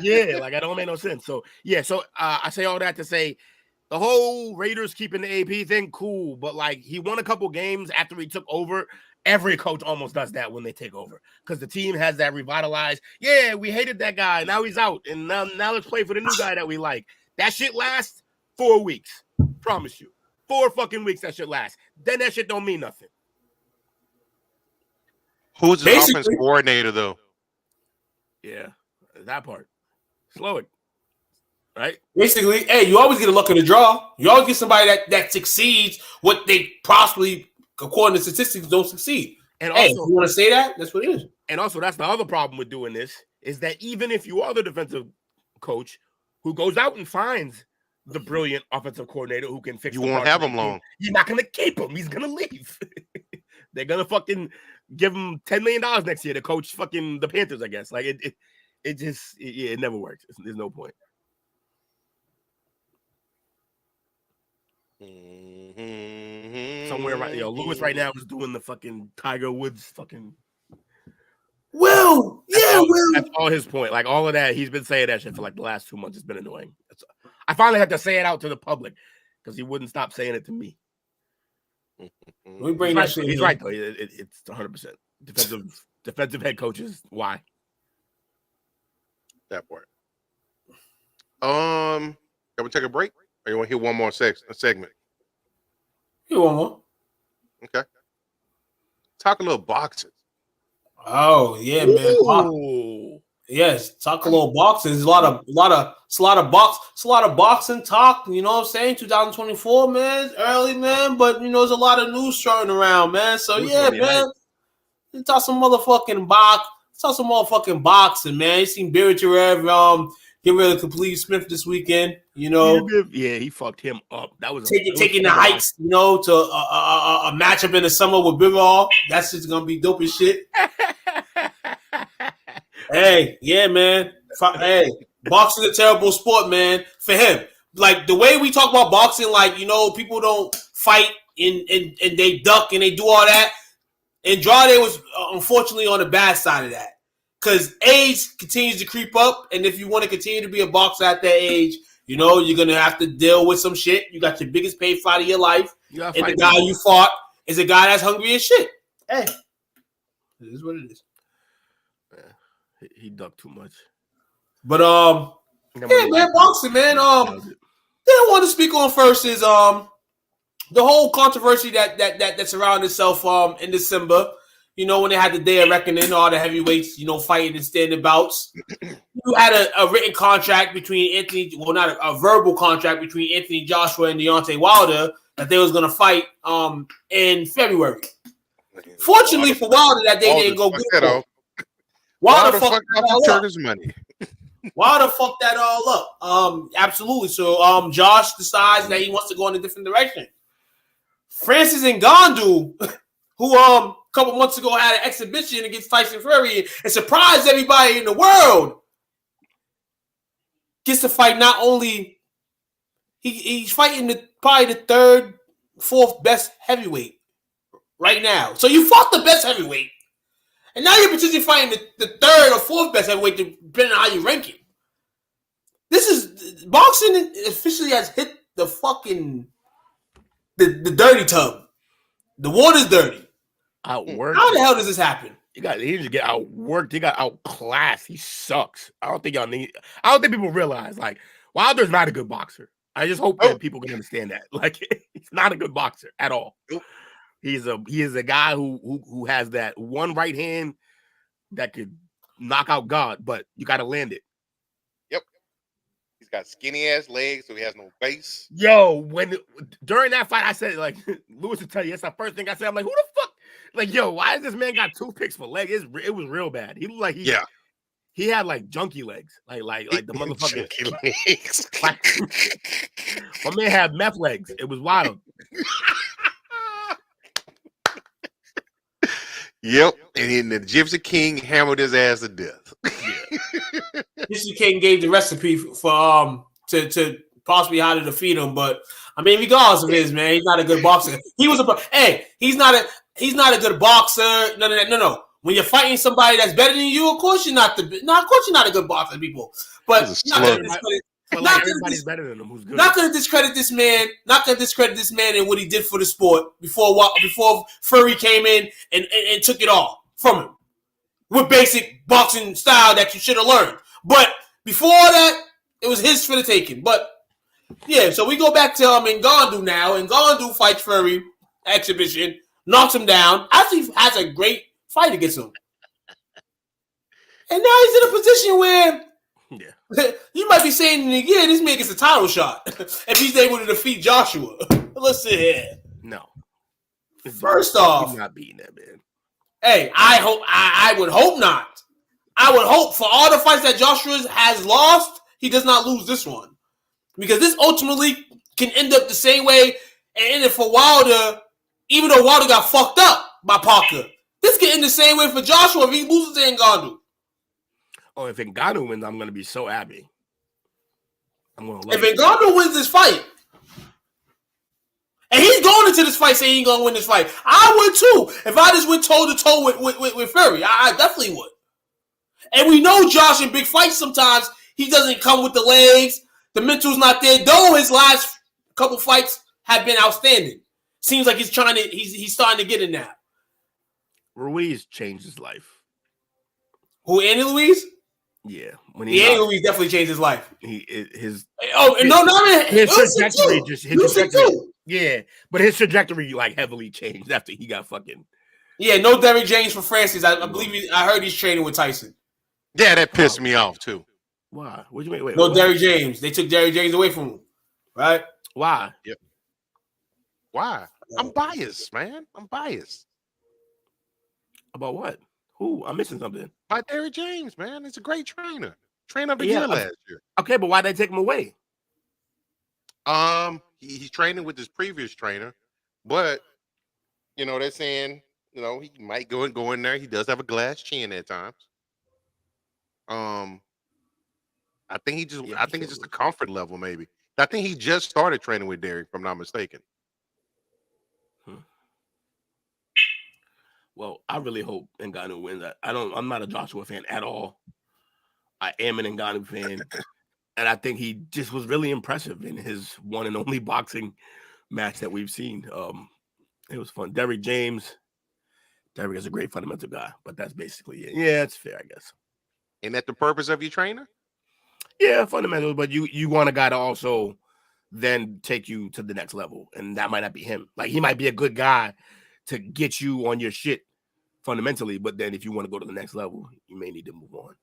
Yeah, like I don't make no sense. So I say all that to say the whole Raiders keeping the AP thing, cool, but like he won a couple games after he took over. Every coach almost does that when they take over because the team has that revitalized. Yeah, we hated that guy. Now he's out. And now let's play for the new guy that we like. That shit lasts 4 weeks. Promise you. 4 fucking weeks that shit lasts. Then that shit don't mean nothing. Who's the offense coordinator, though? Yeah, that part. Slow it. Right? Basically, hey, you always get a luck of the draw. You always get somebody that succeeds what they possibly according to statistics, don't succeed. And Hey, also, if you want to say that, that's what it is. And also, that's the other problem with doing this is that even if you are the defensive coach who goes out and finds the brilliant offensive coordinator who can fix, You won't have him long. You're not going to keep him. He's going to leave. They're going to fucking give him $10 million next year to coach fucking the Panthers, I guess. Like it never works. There's no point. Somewhere right, Lewis right now is doing the fucking Tiger Woods fucking. Well, yeah, that's all his point. Like all of that, he's been saying that shit for like the last 2 months. It's been annoying. I finally had to say it out to the public because he wouldn't stop saying it to me. We bring that shit. He's right though. It's 100% defensive head coaches. Why? That part. Can we take a break? Or you want to hear one more segment? You want more? Okay. Talk a little boxing. Oh yeah, man. Yes, talk a little boxing. There's a lot of boxing talk. You know what I'm saying? 2024, man, it's early, man. But you know, there's a lot of news starting around, man. So yeah, man. Talk some motherfucking boxing, man. You seen Bergerav get rid of Complete Smith this weekend. You know, yeah, he fucked him up. That was taking the heights, you know, to a matchup in the summer with Bivol. That's just gonna be dope as shit. Hey, yeah, man. Hey, boxing is a terrible sport, man. For him, like the way we talk about boxing, like you know, people don't fight and they duck and they do all that. Andrade was unfortunately on the bad side of that because age continues to creep up, and if you want to continue to be a boxer at that age, you know you're gonna have to deal with some shit. You got your biggest paid fight of your life, and the guy you fought is a guy that's hungry as shit. Hey, it is what it is. He ducked too much. But yeah, man, boxing, man. They don't want to speak on first is the whole controversy that surrounded itself in December. You know, when they had the day of reckoning, all the heavyweights, you know, fighting and standing bouts. You had a written contract between not a verbal contract between Anthony Joshua and Deontay Wilder that they was gonna fight in February. Fortunately for Wilder, that day didn't go good. Wilder fucked money. Wilder fucked that all up. Absolutely. So Josh decides that he wants to go in a different direction. Francis Ngannou, who a couple months ago had an exhibition against Tyson Fury and surprised everybody in the world, gets to fight not only he's fighting probably the third, fourth best heavyweight right now. So you fought the best heavyweight. And now you're potentially fighting the third or fourth best heavyweight, depending on how you rank it. This is boxing officially has hit the fucking the dirty tub. The water's dirty. Outworked. How the hell does this happen? He didn't get outworked. He got outclassed. He sucks. I don't think people realize like Wilder's not a good boxer. I just hope that people can understand that. Like he's not a good boxer at all. He is a guy who has that one right hand that could knock out God, but you got to land it. Yep. He's got skinny ass legs, so he has no base. Yo, during that fight, I said like Lewis will tell you that's the first thing I said. I'm like, who the fuck? Like, yo, why is this man got toothpicks for legs? It was real bad. He looked like he had like junkie legs, like the motherfucker. Junkie legs. My man had meth legs. It was wild. Yep, and then the Gypsy King hammered his ass to death. Gypsy King gave the recipe for to possibly how to defeat him, but I mean, regardless of his man, he's not a good boxer. He's not a good boxer. No. When you're fighting somebody that's better than you, of course you're not a good boxer, people. But everybody's better than him. Who's good? Not going to discredit this man. Not going to discredit this man and what he did for the sport before Fury came in and took it all from him with basic boxing style that you should have learned. But before that, it was his for the taking. But yeah, so we go back to Ngannou now. Ngannou fights Fury exhibition, knocks him down. Actually has a great fight against him, and now he's in a position where. Yeah. You might be saying, yeah, this man gets a title shot if he's able to defeat Joshua. Let's sit here. No. First off, he's not beating that man. Hey, I would hope not. I would hope for all the fights that Joshua has lost, he does not lose this one. Because this ultimately can end up the same way and end it for Wilder, even though Wilder got fucked up by Parker. This can end the same way for Joshua if he loses to Ngannou. Oh, if Ngannou wins, I'm going to be so happy. I'm going to love If Ngannou wins this fight, and he's going into this fight saying he ain't going to win this fight, I would too. If I just went toe-to-toe with Fury, I definitely would. And we know Josh in big fights sometimes, he doesn't come with the legs. The mental's not there. Though his last couple fights have been outstanding. Seems like he's starting to get in now. Ruiz changed his life. Who, Andy Ruiz? Yeah. Andy Ruiz definitely changed his life. His trajectory just his trajectory. Yeah, but his trajectory like heavily changed after he got fucking. Yeah, no Derrick James for Francis. I believe I heard he's training with Tyson. Yeah, that pissed me off too. Why? What do you mean? Wait, no Derrick James. They took Derrick James away from him. Right? Why? Yep. Why? I'm biased, man. I'm biased. About what? Who? I'm missing something. By Derrick James, man. He's a great trainer. Trainer of the year last year. Okay, but why'd they take him away? He's training with his previous trainer, but they're saying he might go in there. He does have a glass chin at times. I think it's just a comfort level, maybe. I think he just started training with Derrick, if I'm not mistaken. Well, I really hope Ngannou wins. I'm not a Joshua fan at all. I am an Ngannou fan. And I think he just was really impressive in his one and only boxing match that we've seen. It was fun. Derrick James. Derrick is a great fundamental guy, but that's basically it. Yeah, it's fair, I guess. Isn't that the purpose of your trainer? Yeah, fundamentals, but you want a guy to also then take you to the next level, and that might not be him. Like, he might be a good guy to get you on your shit fundamentally, but then if you want to go to the next level, you may need to move on.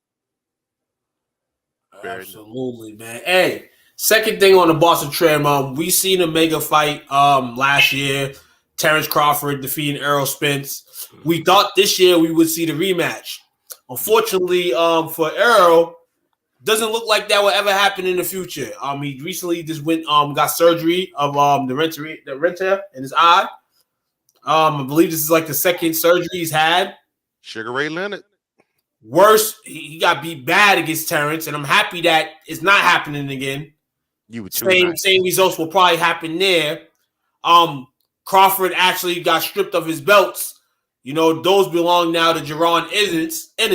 Absolutely, man. Hey, second thing on the Boston trim, we seen a mega fight last year. Terrence Crawford defeating Errol Spence. We thought this year we would see the rematch. Unfortunately, for Errol, doesn't look like that will ever happen in the future. He recently just got surgery of the renter in his eye. I believe this is like the second surgery he's had. Sugar Ray Leonard. Worse, he got beat bad against Terrence, and I'm happy that it's not happening again. Same results will probably happen there. Crawford actually got stripped of his belts. Those belong now to Jaron Ennis. And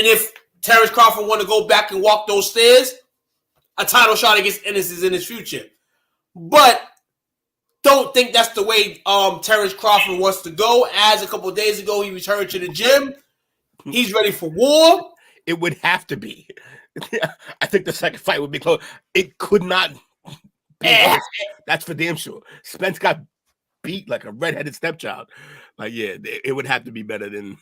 if Terrence Crawford want to go back and walk those stairs, a title shot against Ennis is in his future. But don't think that's the way Terrence Crawford wants to go. As a couple of days ago, he returned to the gym. He's ready for war. It would have to be. I think the second fight would be close. It could not be close. That's for damn sure. Spence got beat like a redheaded stepchild. Like, yeah, it would have to be better than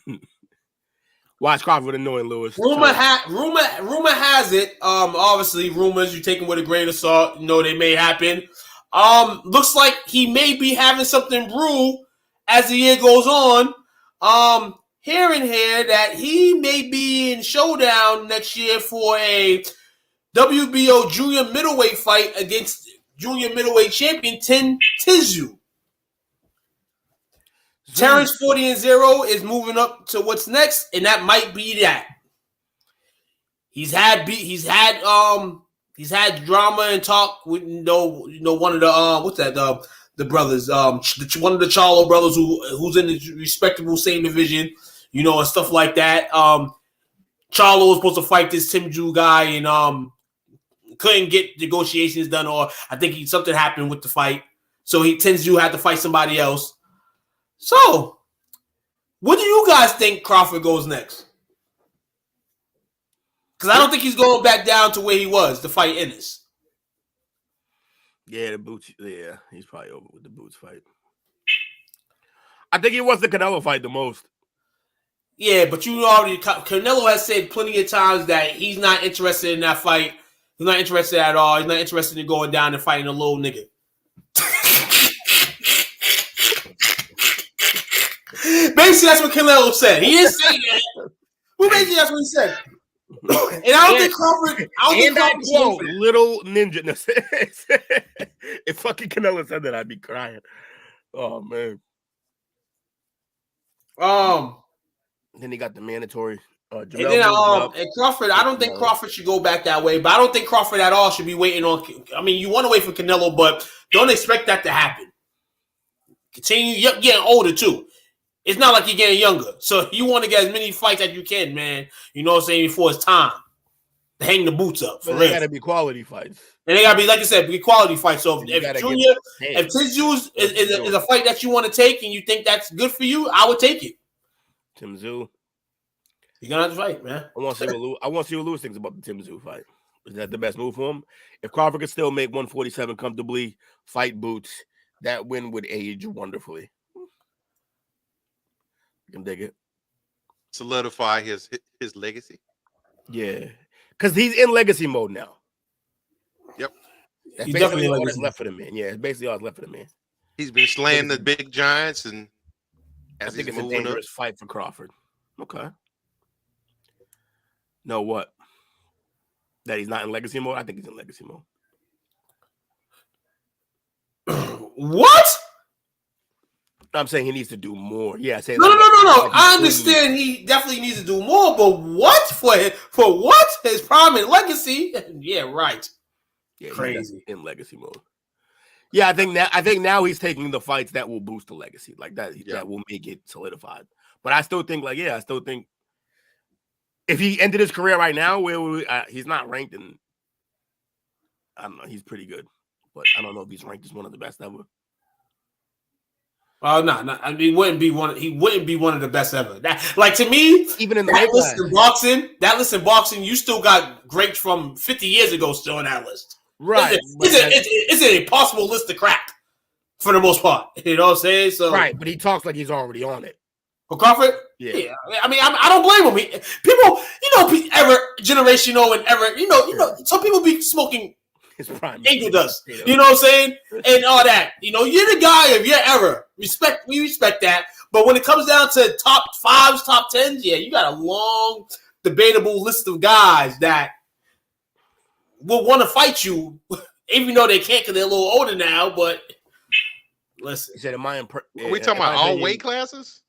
watch Crawford annoying Lewis. Rumor has it. Obviously, rumors you take them with a grain of salt. They may happen. Looks like he may be having something brew as the year goes on. Hearing here that he may be in showdown next year for a WBO junior middleweight fight against junior middleweight champion Tizu. Terrence 40-0 is moving up to what's next, and that might be that. He's had drama and talk with one of the the brothers, one of the Charlo brothers who's in the respectable same division. And stuff like that. Charlo was supposed to fight this Tim Ju guy and couldn't get negotiations done, or I think something happened with the fight. So Tim Ju had to fight somebody else. So, what do you guys think Crawford goes next? Because I don't think he's going back down to where he was to fight Ennis. Yeah, the boots. Yeah, he's probably over with the boots fight. I think he wants the Canelo fight the most. Yeah, but Canelo has said plenty of times that he's not interested in that fight. He's not interested at all. He's not interested in going down and fighting a little nigga. Basically, that's what Canelo said. He didn't say that. Well, basically, that's what he said. And I don't think Crawford. Quote, little ninja. No, if fucking Canelo said that, I'd be crying. Oh man. Then he got the mandatory. And then and Crawford, I don't think Crawford should go back that way, but I don't think Crawford at all should be waiting on. I mean, you want to wait for Canelo, but don't expect that to happen. Continue. You're getting older too. It's not like you're getting younger, so you want to get as many fights as you can, man. You know what I'm saying? Before it's time to hang the boots up. But they gotta be quality fights, and they gotta be, like I said, be quality fights. So if Junior, if Tszyu is a fight that you want to take and you think that's good for you, I would take it. Tim Tszyu. You're gonna have to fight, man. I want to see what Lewis thinks about the Tim Tszyu fight. Is that the best move for him? If Crawford could still make 147 comfortably, fight boots, that win would age wonderfully. You can dig it. Solidify his legacy. Yeah, because he's in legacy mode now. Yep. That's basically all that's left for the man. Yeah, it's basically all that's left for the man. He's been slaying the big giants, and I think it's a dangerous fight for Crawford. Okay. No, what? That he's not in legacy mode? I think he's in legacy mode. What? I'm saying he needs to do more. Yeah, no. I understand he definitely needs to do more, but what for what? His prime and legacy? Yeah, right. Yeah, crazy in legacy mode. Yeah, I think now he's taking the fights that will boost the legacy, like that. Yeah. That will make it solidified. But I still think, if he ended his career right now, where would he's not ranked in. I don't know. He's pretty good, but I don't know if he's ranked as one of the best ever. No. I mean, he wouldn't be one of the best ever. To me, even in the list in boxing, you still got greats from 50 years ago still on that list. Right. It's an impossible list to crack for the most part. You know what I'm saying? So right, but he talks like he's already on it. For Crawford? Yeah. I mean, I don't blame him. People, ever generational and ever, some people be smoking his prime angel dust. You know what I'm saying? And all that. You're the guy of your era. We respect that. But when it comes down to top 5s, top 10s, yeah, you got a long, debatable list of guys that will want to fight you, even though they can't because they're a little older now. But listen. He said, are we talking about all weight classes?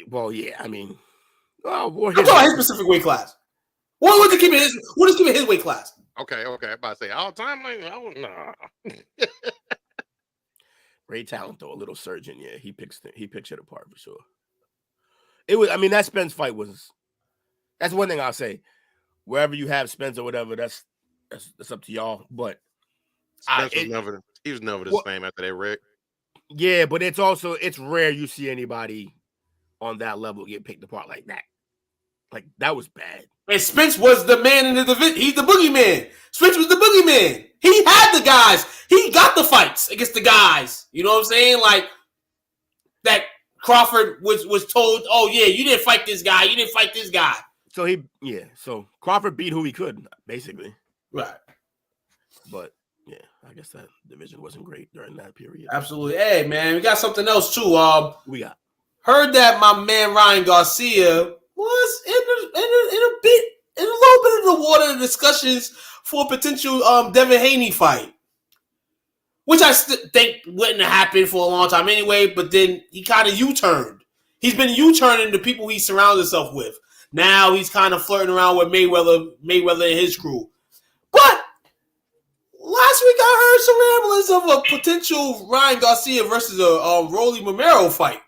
Well, yeah, I mean, I'm talking about his specific weight class. What is keeping his weight class? Okay. I'm about to say all time. Nah. Great talent though, a little surgeon. Yeah, he picks it apart for sure. It was. I mean, that Spence fight was. That's one thing I'll say. Wherever you have Spence or whatever, that's up to y'all. But he was never the same after that wreck. Yeah, but it's rare you see anybody on that level get picked apart like that. Like, that was bad. And Spence was the man in the division. He's the boogeyman. Spence was the boogeyman. He had the guys. He got the fights against the guys. You know what I'm saying? Like, that Crawford was told, oh, yeah, you didn't fight this guy. You didn't fight this guy. So Crawford beat who he could, basically. Right. But, yeah, I guess that division wasn't great during that period. Absolutely. Hey, man, we got something else, too. We got. Heard that my man Ryan Garcia was in a little bit of the water discussions for a potential Devin Haney fight, which I think wouldn't have happened for a long time anyway. But then he kind of U-turned. He's been U-turning the people he surrounds himself with. Now he's kind of flirting around with Mayweather and his crew. But last week I heard some ramblings of a potential Ryan Garcia versus a Rolly Romero fight.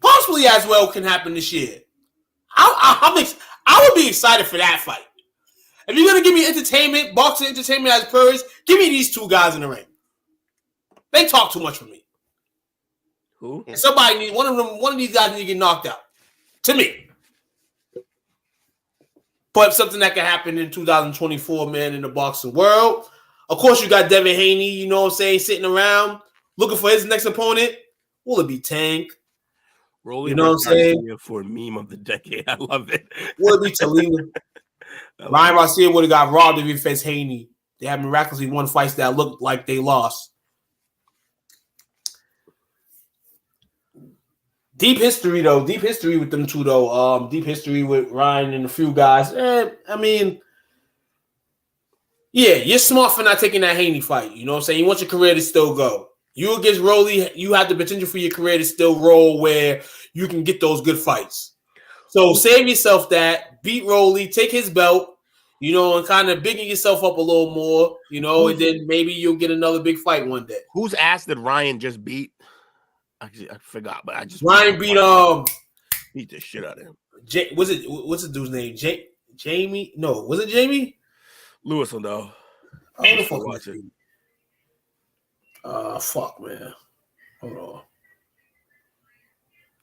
Possibly as well can happen this year. I would be excited for that fight. If you're gonna give me entertainment, boxing entertainment as purrs, give me these two guys in the ring. They talk too much for me. Who? And one of these guys need to get knocked out. To me. But something that can happen in 2024, man, in the boxing world. Of course, you got Devin Haney, you know what I'm saying, sitting around looking for his next opponent. Will it be Tank? Rolly, you know what I'm saying? For meme of the decade. I love it. Will it be Talina? Ryan Garcia would have got robbed if he faced Haney. They had miraculously won fights that looked like they lost. Deep history though. Deep history with them two though. Deep history with Ryan and a few guys. I mean, yeah, you're smart for not taking that Haney fight. You know what I'm saying? You want your career to still go. You against Rolly, you have the potential for your career to still roll where you can get those good fights. So save yourself that, beat Rolly, take his belt, you know, and kind of bigging yourself up a little more, you know, and then maybe you'll get another big fight one day. Whose ass did Ryan just beat? I forgot, but I just Ryan beat the shit out of him. What's the dude's name? Jamie? No, was it Jamie? Lewis will know. I don't know if fuck, man. Hold on.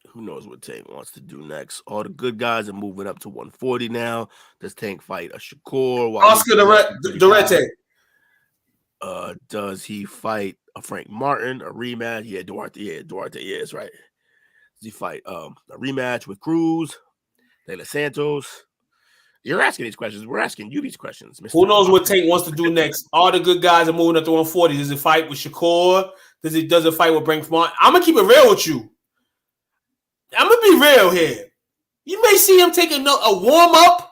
Who knows what Tank wants to do next? All the good guys are moving up to 140 now. Does Tank fight a Shakur? Oscar Durete. Does he fight a Frank Martin, a rematch? Yeah, Duarte. Yeah, it's right. Does he fight a rematch with Cruz, De Los Santos? You're asking these questions. We're asking you these questions. Mr. Who knows what Tank wants to do next? All the good guys are moving up to 140. Does it fight with Shakur? Does it fight with Frank Martin? I'm gonna keep it real with you. I'm gonna be real here. You may see him take a warm up,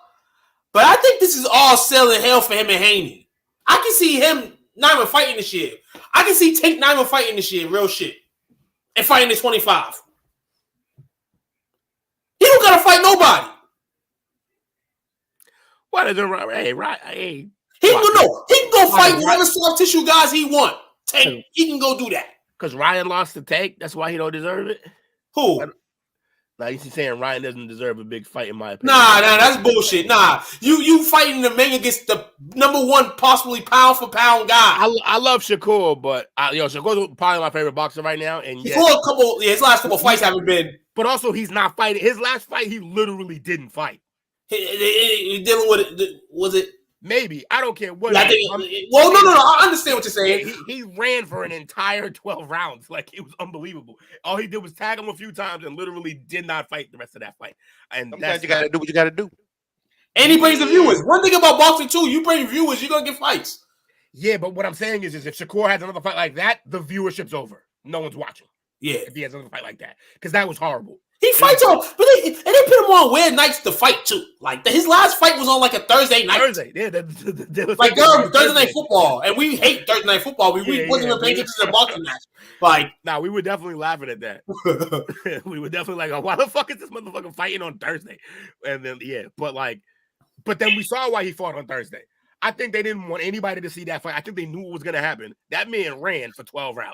but I think this is all selling hell for him and Haney. I can see him not even fighting this year. I can see Tank not even fighting this year, real shit, and fighting at 25. He don't gotta fight nobody. What is it? Hey. He can go fight whatever soft tissue guys he want. Tank, he can go do that. Because Ryan lost to Tank. That's why he don't deserve it. Who? Now you saying Ryan doesn't deserve a big fight in my opinion. Nah, that's bullshit. Nah, you fighting the man against the number one, possibly pound for pound guy. I love Shakur, but Shakur's probably my favorite boxer right now. And his last couple fights haven't been. But also, he's not fighting. His last fight, he literally didn't fight. He dealing with it. Was it? Maybe. I don't care what. No. I understand what you're saying. He ran for an entire 12 rounds. Like, it was unbelievable. All he did was tag him a few times and literally did not fight the rest of that fight. And sometimes you got to do what you got to do. And he brings the viewers. One thing about boxing, too, you bring viewers, you're going to get fights. Yeah, but what I'm saying is if Shakur has another fight like that, the viewership's over. No one's watching. Yeah. If he has another fight like that. Because that was horrible. He fights on, but they put him on weird nights to fight too. Like his last fight was on like a Thursday night. Thursday, yeah, like Thursday night football, and we hate Thursday night football. We wasn't even paying attention to the boxing match. Like, we were definitely laughing at that. We were definitely like, "Why the fuck is this motherfucker fighting on Thursday?" And then but then we saw why he fought on Thursday. I think they didn't want anybody to see that fight. I think they knew what was going to happen. That man ran for 12 rounds.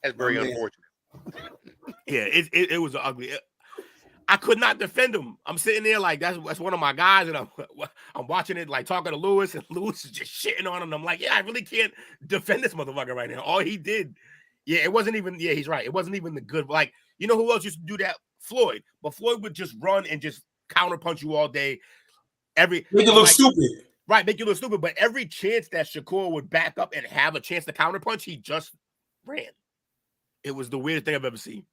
That's very unfortunate. Yeah, it was ugly. I could not defend him. I'm sitting there like that's one of my guys, and I'm watching it like talking to Lewis, and Lewis is just shitting on him. I'm like, yeah, I really can't defend this motherfucker right now. All he did, it wasn't even. Yeah, he's right. It wasn't even the good. Like, you know who else used to do that? Floyd. But Floyd would just run and just counterpunch you all day. Make you look stupid. Right, make you look stupid. But every chance that Shakur would back up and have a chance to counterpunch, he just ran. It was the weirdest thing I've ever seen.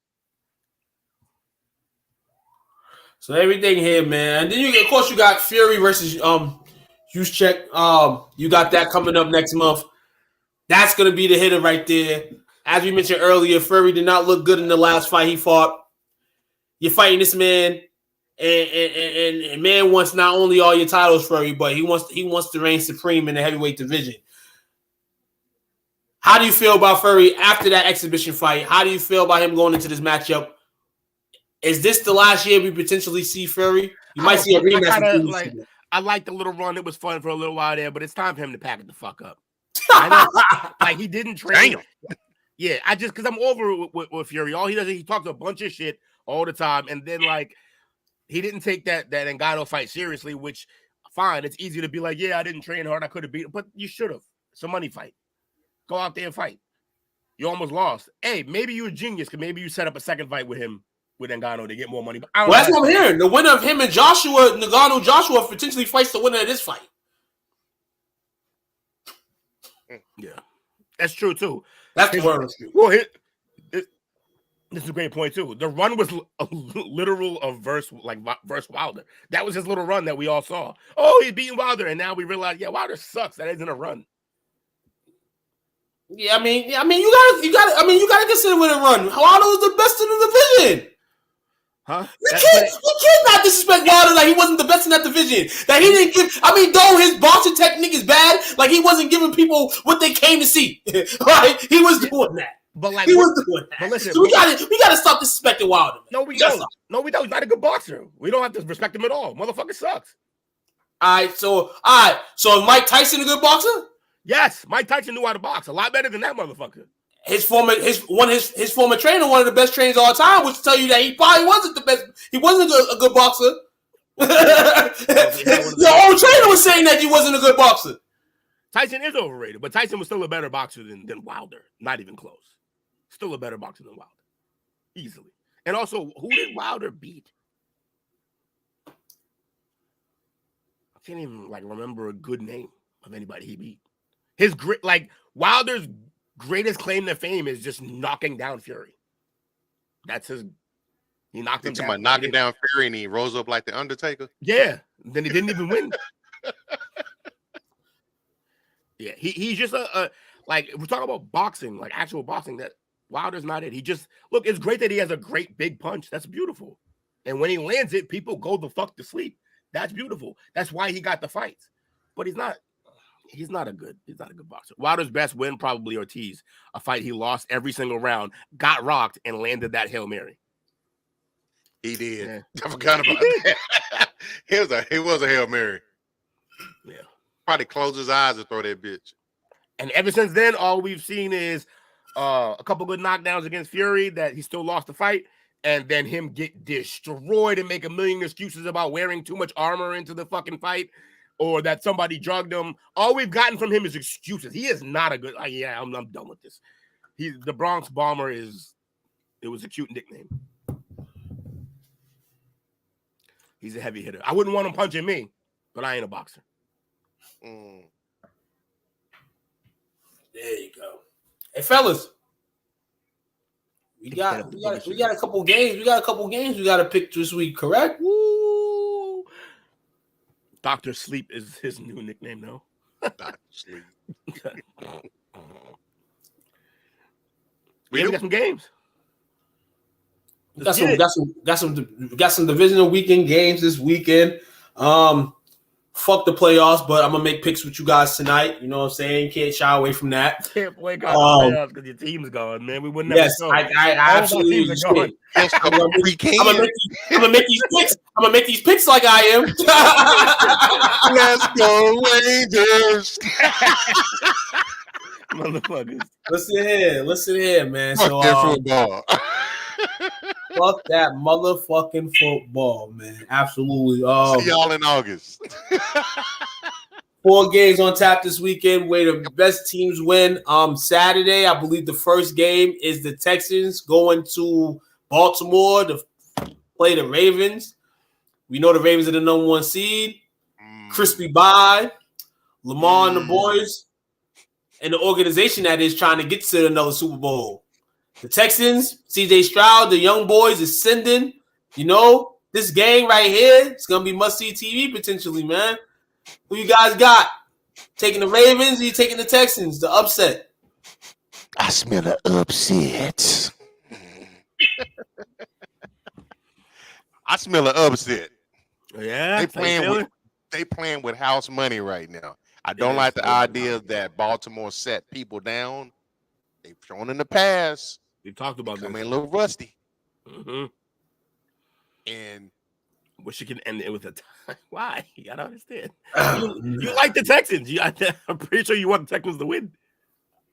So everything here, man. And then of course, you got Fury versus Juszczyk. You got that coming up next month. That's gonna be the hitter right there. As we mentioned earlier, Fury did not look good in the last fight he fought. You're fighting this man, and man wants not only all your titles, Fury, but he wants to reign supreme in the heavyweight division. How do you feel about Fury after that exhibition fight? How do you feel about him going into this matchup? Is this the last year we potentially see Fury? You might see a rematch. I like the little run. It was fun for a little while there, but it's time for him to pack it the fuck up. I know, like, he didn't train. Yeah, because I'm over with Fury. All he does is he talks a bunch of shit all the time, and then like he didn't take that Ngannou fight seriously. Which, fine, it's easy to be like, yeah, I didn't train hard, I could have beat him, but you should have. It's a money fight. Go out there and fight. You almost lost. Hey, maybe you're a genius because maybe you set up a second fight with him, with Ngannou, to get more money. But that's what I'm hearing. The winner of him and Ngannou potentially fights the winner of this fight. Yeah, that's true too. That's the word. Well, this is a great point too. The run was a literal verse Wilder. That was his little run that we all saw. Oh, he's beating Wilder, and now we realize, yeah, Wilder sucks. That isn't a run. Yeah, I mean, you gotta consider when it run. Wilder was the best in the division. Huh? You can't not disrespect Wilder like he wasn't the best in that division. That he didn't give. I mean, though his boxing technique is bad, like he wasn't giving people what they came to see. Right? He was doing that. But like he was doing that. But listen, so we gotta stop disrespecting Wilder. Man. No, we don't. No, we don't. He's not a good boxer. We don't have to respect him at all. Motherfucker sucks. All right. So is Mike Tyson a good boxer? Yes, Mike Tyson knew how to box a lot better than that motherfucker. His former trainer, one of the best trainers of all time, would tell you that he probably wasn't the best. He wasn't a good boxer. Your own trainer was saying that he wasn't a good boxer. Tyson is overrated, but Tyson was still a better boxer than Wilder. Not even close. Still a better boxer than Wilder. Easily. And also, who did Wilder beat? I can't even remember a good name of anybody he beat. His Wilder's greatest claim to fame is just knocking down Fury. That's his. He knocked him down. Knocking down Fury and he rose up like the Undertaker. Yeah. Then he didn't even win. Yeah, he's just if we're talking about boxing, like actual boxing, that Wilder's not it. He just it's great that he has a great big punch. That's beautiful. And when he lands it, people go the fuck to sleep. That's beautiful. That's why he got the fights. But he's not a good boxer. Wilder's best win, probably Ortiz, a fight he lost every single round, got rocked, and landed that Hail Mary. He did. Yeah. I forgot about that. It was a Hail Mary. Yeah. Probably close his eyes and throw that bitch. And ever since then, all we've seen is a couple good knockdowns against Fury that he still lost the fight, and then him get destroyed and make a million excuses about wearing too much armor into the fucking fight, or that somebody drugged him. All we've gotten from him is excuses. He is not a good. I'm done with this. He's the Bronx Bomber. It was a cute nickname. He's a heavy hitter. I wouldn't want him punching me, but I ain't a boxer. There you go. Hey, fellas, we got a couple games. We got a couple games we got to pick this week. Correct? Woo! Dr. Sleep is his new nickname now. Dr. Sleep. We got some games. Got some divisional weekend games this weekend. Fuck the playoffs, but I'm gonna make picks with you guys tonight. You know what I'm saying? Can't shy away from that. Can't play the playoffs because your team's gone, man. We wouldn't. Yes, I absolutely understand. I'm gonna make these picks. I'm gonna make these picks like I am. Let's go Rangers, motherfuckers. Listen here, man. Fuck that football. Fuck that motherfucking football, man. Absolutely. See y'all in August. 4 games on tap this weekend where the best teams win. Saturday, I believe the first game is the Texans going to Baltimore to play the Ravens. We know the Ravens are the number 1 seed. Crispy bye. Lamar and the boys and the organization that is trying to get to another Super Bowl. The Texans, CJ Stroud, the young boys is sending. You know, this game right here, it's going to be must-see TV potentially, man. Who you guys got? Taking the Ravens or you taking the Texans? The upset. I smell an upset. I smell an upset. Yeah. They playing with house money right now. I don't like the idea that Baltimore set people down. They've shown in the past. We talked about this. I mean, a little rusty. Mm-hmm. And wish you could end it with a tie. Why? You gotta understand. You like the Texans. I'm pretty sure you want the Texans to win.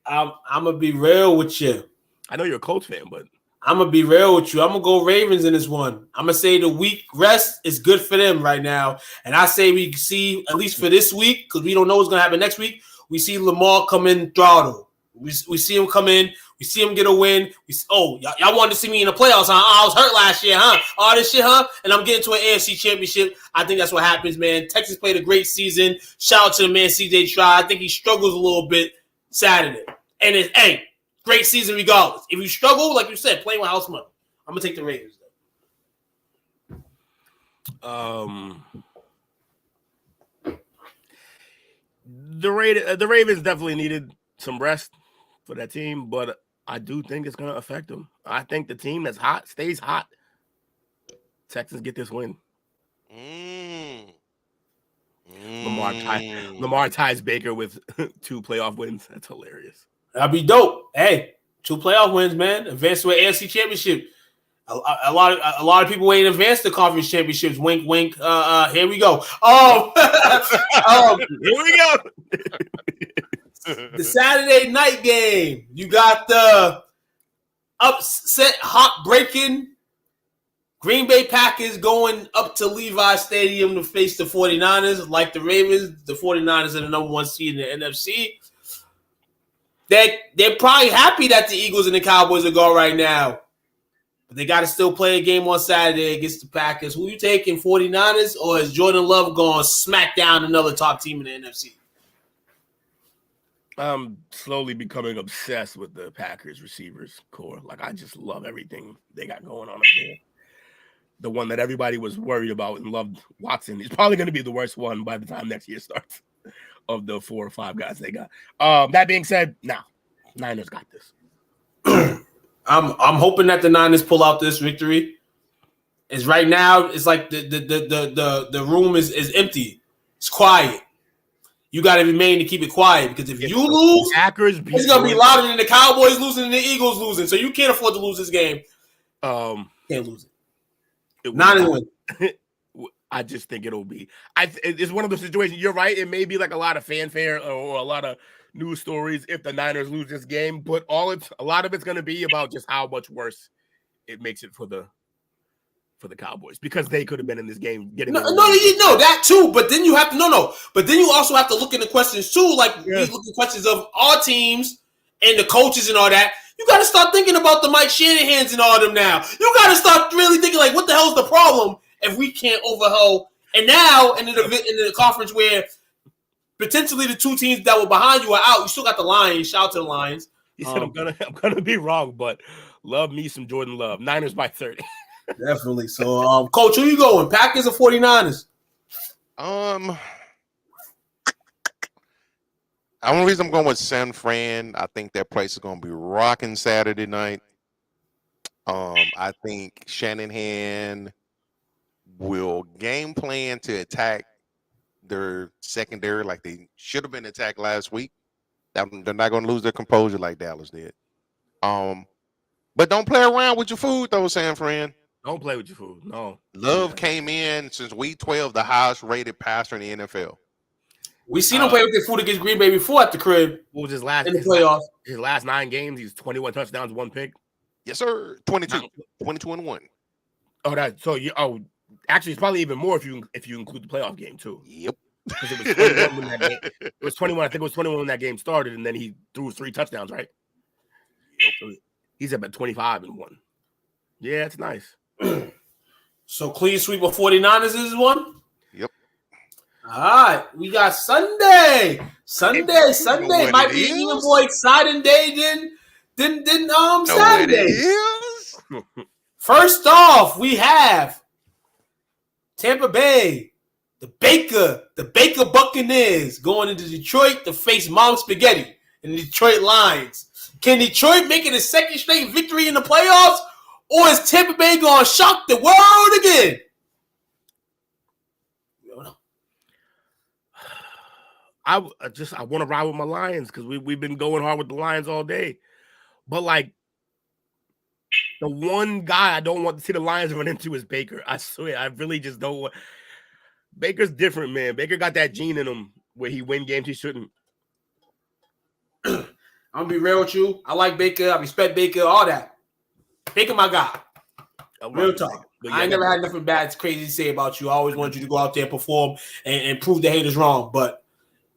I'm gonna be real with you. I know you're a Colts fan, but I'm gonna be real with you. I'm gonna go Ravens in this one. I'm gonna say the week rest is good for them right now, and I say we see at least for this week because we don't know what's gonna happen next week. We see Lamar come in throttle. We see him come in. We see him get a win. Y'all wanted to see me in the playoffs, huh? I was hurt last year, huh? All this shit, huh? And I'm getting to an AFC championship. I think that's what happens, man. Texas played a great season. Shout out to the man, CJ Stroud. I think he struggles a little bit Saturday. And great season regardless. If you struggle, like you said, playing with house money, I'm going to take the Ravens, though. The Ravens definitely needed some rest. for that team, but I do think it's going to affect them. I think the team that's hot stays hot. Texans get this win. Lamar ties Baker with 2 playoff wins. That's hilarious. That'd be dope. Hey, 2 playoff wins, man. Advance to an AFC championship. A lot of people ain't advanced to conference championships. Wink, wink. Here we go. Here we go. The Saturday night game. You got the upset, heartbreaking Green Bay Packers going up to Levi Stadium to face the 49ers. Like the Ravens, the 49ers are the number 1 seed in the NFC. They're probably happy that the Eagles and the Cowboys are going right now. But they got to still play a game on Saturday against the Packers. Who you taking, 49ers, or is Jordan Love going to smack down another top team in the NFC? I'm slowly becoming obsessed with the Packers receivers core. Like, I just love everything they got going on up there. The one that everybody was worried about and loved, Watson, is probably going to be the worst one by the time next year starts of the 4 or 5 guys they got. That being said, Niners got this. I'm hoping that the Niners pull out this victory. Is right now, it's like the room is empty. It's quiet. You got to remain to keep it quiet because if you lose, Packers it's gonna be louder than the Cowboys losing and the Eagles losing. So you can't afford to lose this game. Can't lose it. Niners win. I just think it'll be. It's one of those situations. You're right. It may be like a lot of fanfare or a lot of news stories if the Niners lose this game, but a lot of it's going to be about just how much worse it makes it for the Cowboys because they could have been in this game getting that too. But then you have to But then you also have to look into questions too, like you look at questions of our teams and the coaches and all that. You got to start thinking about the Mike Shanahans and all them now. You got to start really thinking like, what the hell is the problem if we can't overhaul? And now in the conference where potentially the 2 teams that were behind you are out, you still got the Lions. Shout out to the Lions. He said, I'm gonna be wrong, but love me some Jordan Love. Niners by 30. Definitely. So, Coach, who you going? Packers or 49ers? The only reason I'm going with San Fran, I think that place is going to be rocking Saturday night. I think Shanahan will game plan to attack their secondary like they should have been attacked last week. They're not going to lose their composure like Dallas did. But don't play around with your food, though, San Fran. Don't play with your food. No. Love came in since week 12, the highest rated passer in the NFL. We seen him play with their food against Green Bay before at the crib. What was his playoffs? His last 9 games, he's 21 touchdowns, 1 pick. Yes, sir. 22 and 1. Actually, it's probably even more if you include the playoff game too. Yep. Because it was 21 when that game. It was 21. I think it was 21 when that game started, and then he threw 3 touchdowns. Right. Yep. So he's up at 25 and 1. Yeah, it's nice. So clean sweep of 49ers is one? Yep. All right. We got Sunday. Might be even more exciting day than Saturday. First off, we have Tampa Bay, the Baker Buccaneers going into Detroit to face Mom Spaghetti and the Detroit Lions. Can Detroit make it a second straight victory in the playoffs? Or is Tampa Bay going to shock the world again? I want to ride with my Lions because we've been going hard with the Lions all day. But, like, the one guy I don't want to see the Lions run into is Baker. I swear, I really just don't want. Baker's different, man. Baker got that gene in him where he win games he shouldn't. I'm going to be real with you. I like Baker. I respect Baker, all that. Baker, my guy. Real talk. I ain't never had nothing bad, crazy to say about you. I always wanted you to go out there and perform and prove the haters wrong. But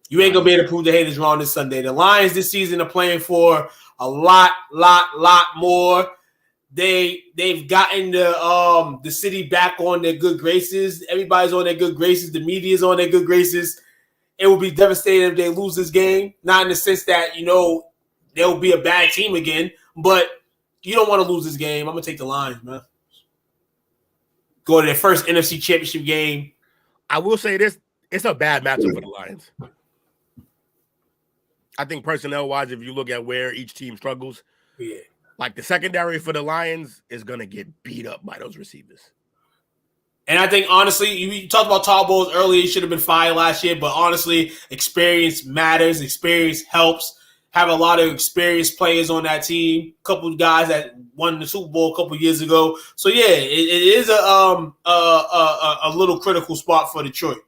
you ain't going to be able to prove the haters wrong this Sunday. The Lions this season are playing for a lot more. They've gotten the city back on their good graces. Everybody's on their good graces. The media's on their good graces. It will be devastating if they lose this game. Not in the sense that, they'll be a bad team again. But you don't want to lose this game. I'm going to take the Lions, man. Go to their first NFC Championship game. I will say this. It's a bad matchup for the Lions. I think personnel-wise, if you look at where each team struggles, Yeah. like the secondary for the Lions is going to get beat up by those receivers. And I think, honestly, you talked about Todd Bowles earlier. He should have been fired last year. But honestly, experience matters. Experience helps. Have a lot of experienced players on that team. A couple of guys that won the Super Bowl a couple of years ago. So, yeah, it is a little critical spot for Detroit.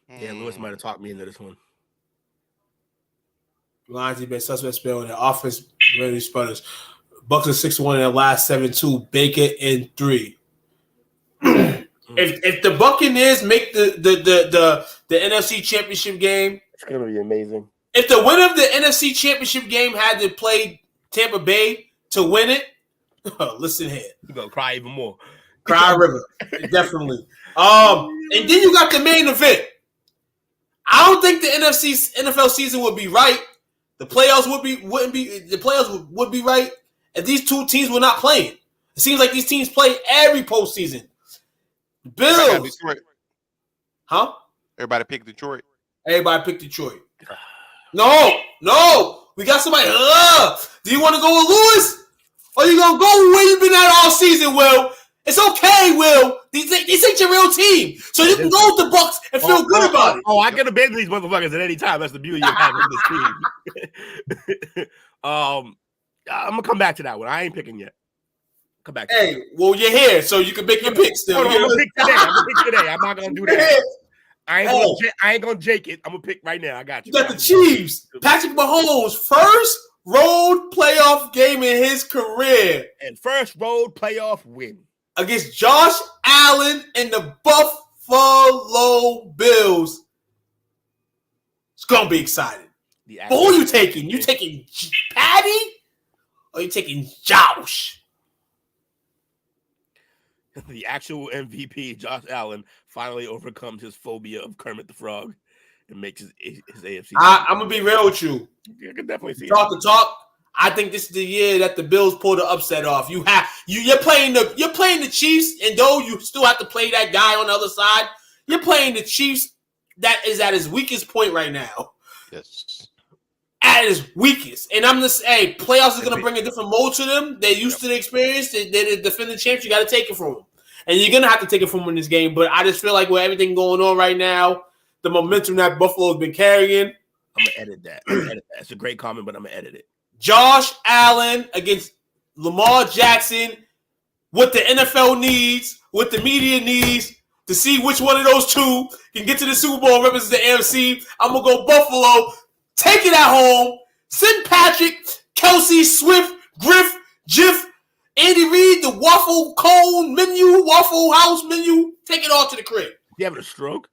Yeah, Lewis might have talked me into this one. Lions have been suspect spell in their offense. Really sputters. Bucks are 6-1 in their last 7-2. Baker in 3. If the Buccaneers make the NFC Championship game, It's gonna be amazing. if the winner of the NFC Championship game had to play Tampa Bay to win it, listen here, You're gonna cry even more. Cry River, definitely. And then you got the main event. I don't think the NFL season would be right. The playoffs would be right if these two teams were not playing. It seems like these teams play every postseason. Bills, huh? Everybody pick Detroit. Everybody pick Detroit. No. We got somebody. Do you want to go with Lewis? Or you gonna go where you been at all season, Will? It's okay, Will. These ain't your real team, so you can go with the Bucks and feel good about it. I can abandon these motherfuckers at any time. That's the beauty of having this team. I'm gonna come back to that one. I ain't picking yet. Come back. Hey, well, you're here, so you can make your pick still. I'm gonna pick today. I'm not gonna do that. I ain't gonna jake it. I'm gonna pick right now. I got you. You got the Chiefs. Patrick Mahomes' first road playoff game in his career. And first road playoff win. Against Josh Allen and the Buffalo Bills. It's going to be exciting. But who are you taking? You taking Patty or you taking Josh? The actual MVP, Josh Allen, finally overcomes his phobia of Kermit the Frog and makes his AFC. I'm going to be real with you. You can definitely see Talk to talk. I think this is the year that the Bills pull the upset off. You're playing the Chiefs, and though you still have to play that guy on the other side, you're playing the Chiefs that is at his weakest point right now. Yes. At his weakest. And I'm just saying, playoffs is going to bring a different mode to them. They're used to the experience. They're the defending champs. You got to take it from them. And you're going to have to take it from them in this game. But I just feel like with everything going on right now, the momentum that Buffalo has been carrying. I'm going to edit that. It's a great comment, but I'm going to edit it. Josh Allen against Lamar Jackson, what the NFL needs, what the media needs to see which one of those two can get to the Super Bowl and represent the AFC. I'm going to go Buffalo. Take it at home. Send Patrick, Kelsey, Swift, Griff, Jiff, Andy Reid, the Waffle Cone menu, Waffle House menu. Take it all to the crib. You having a stroke?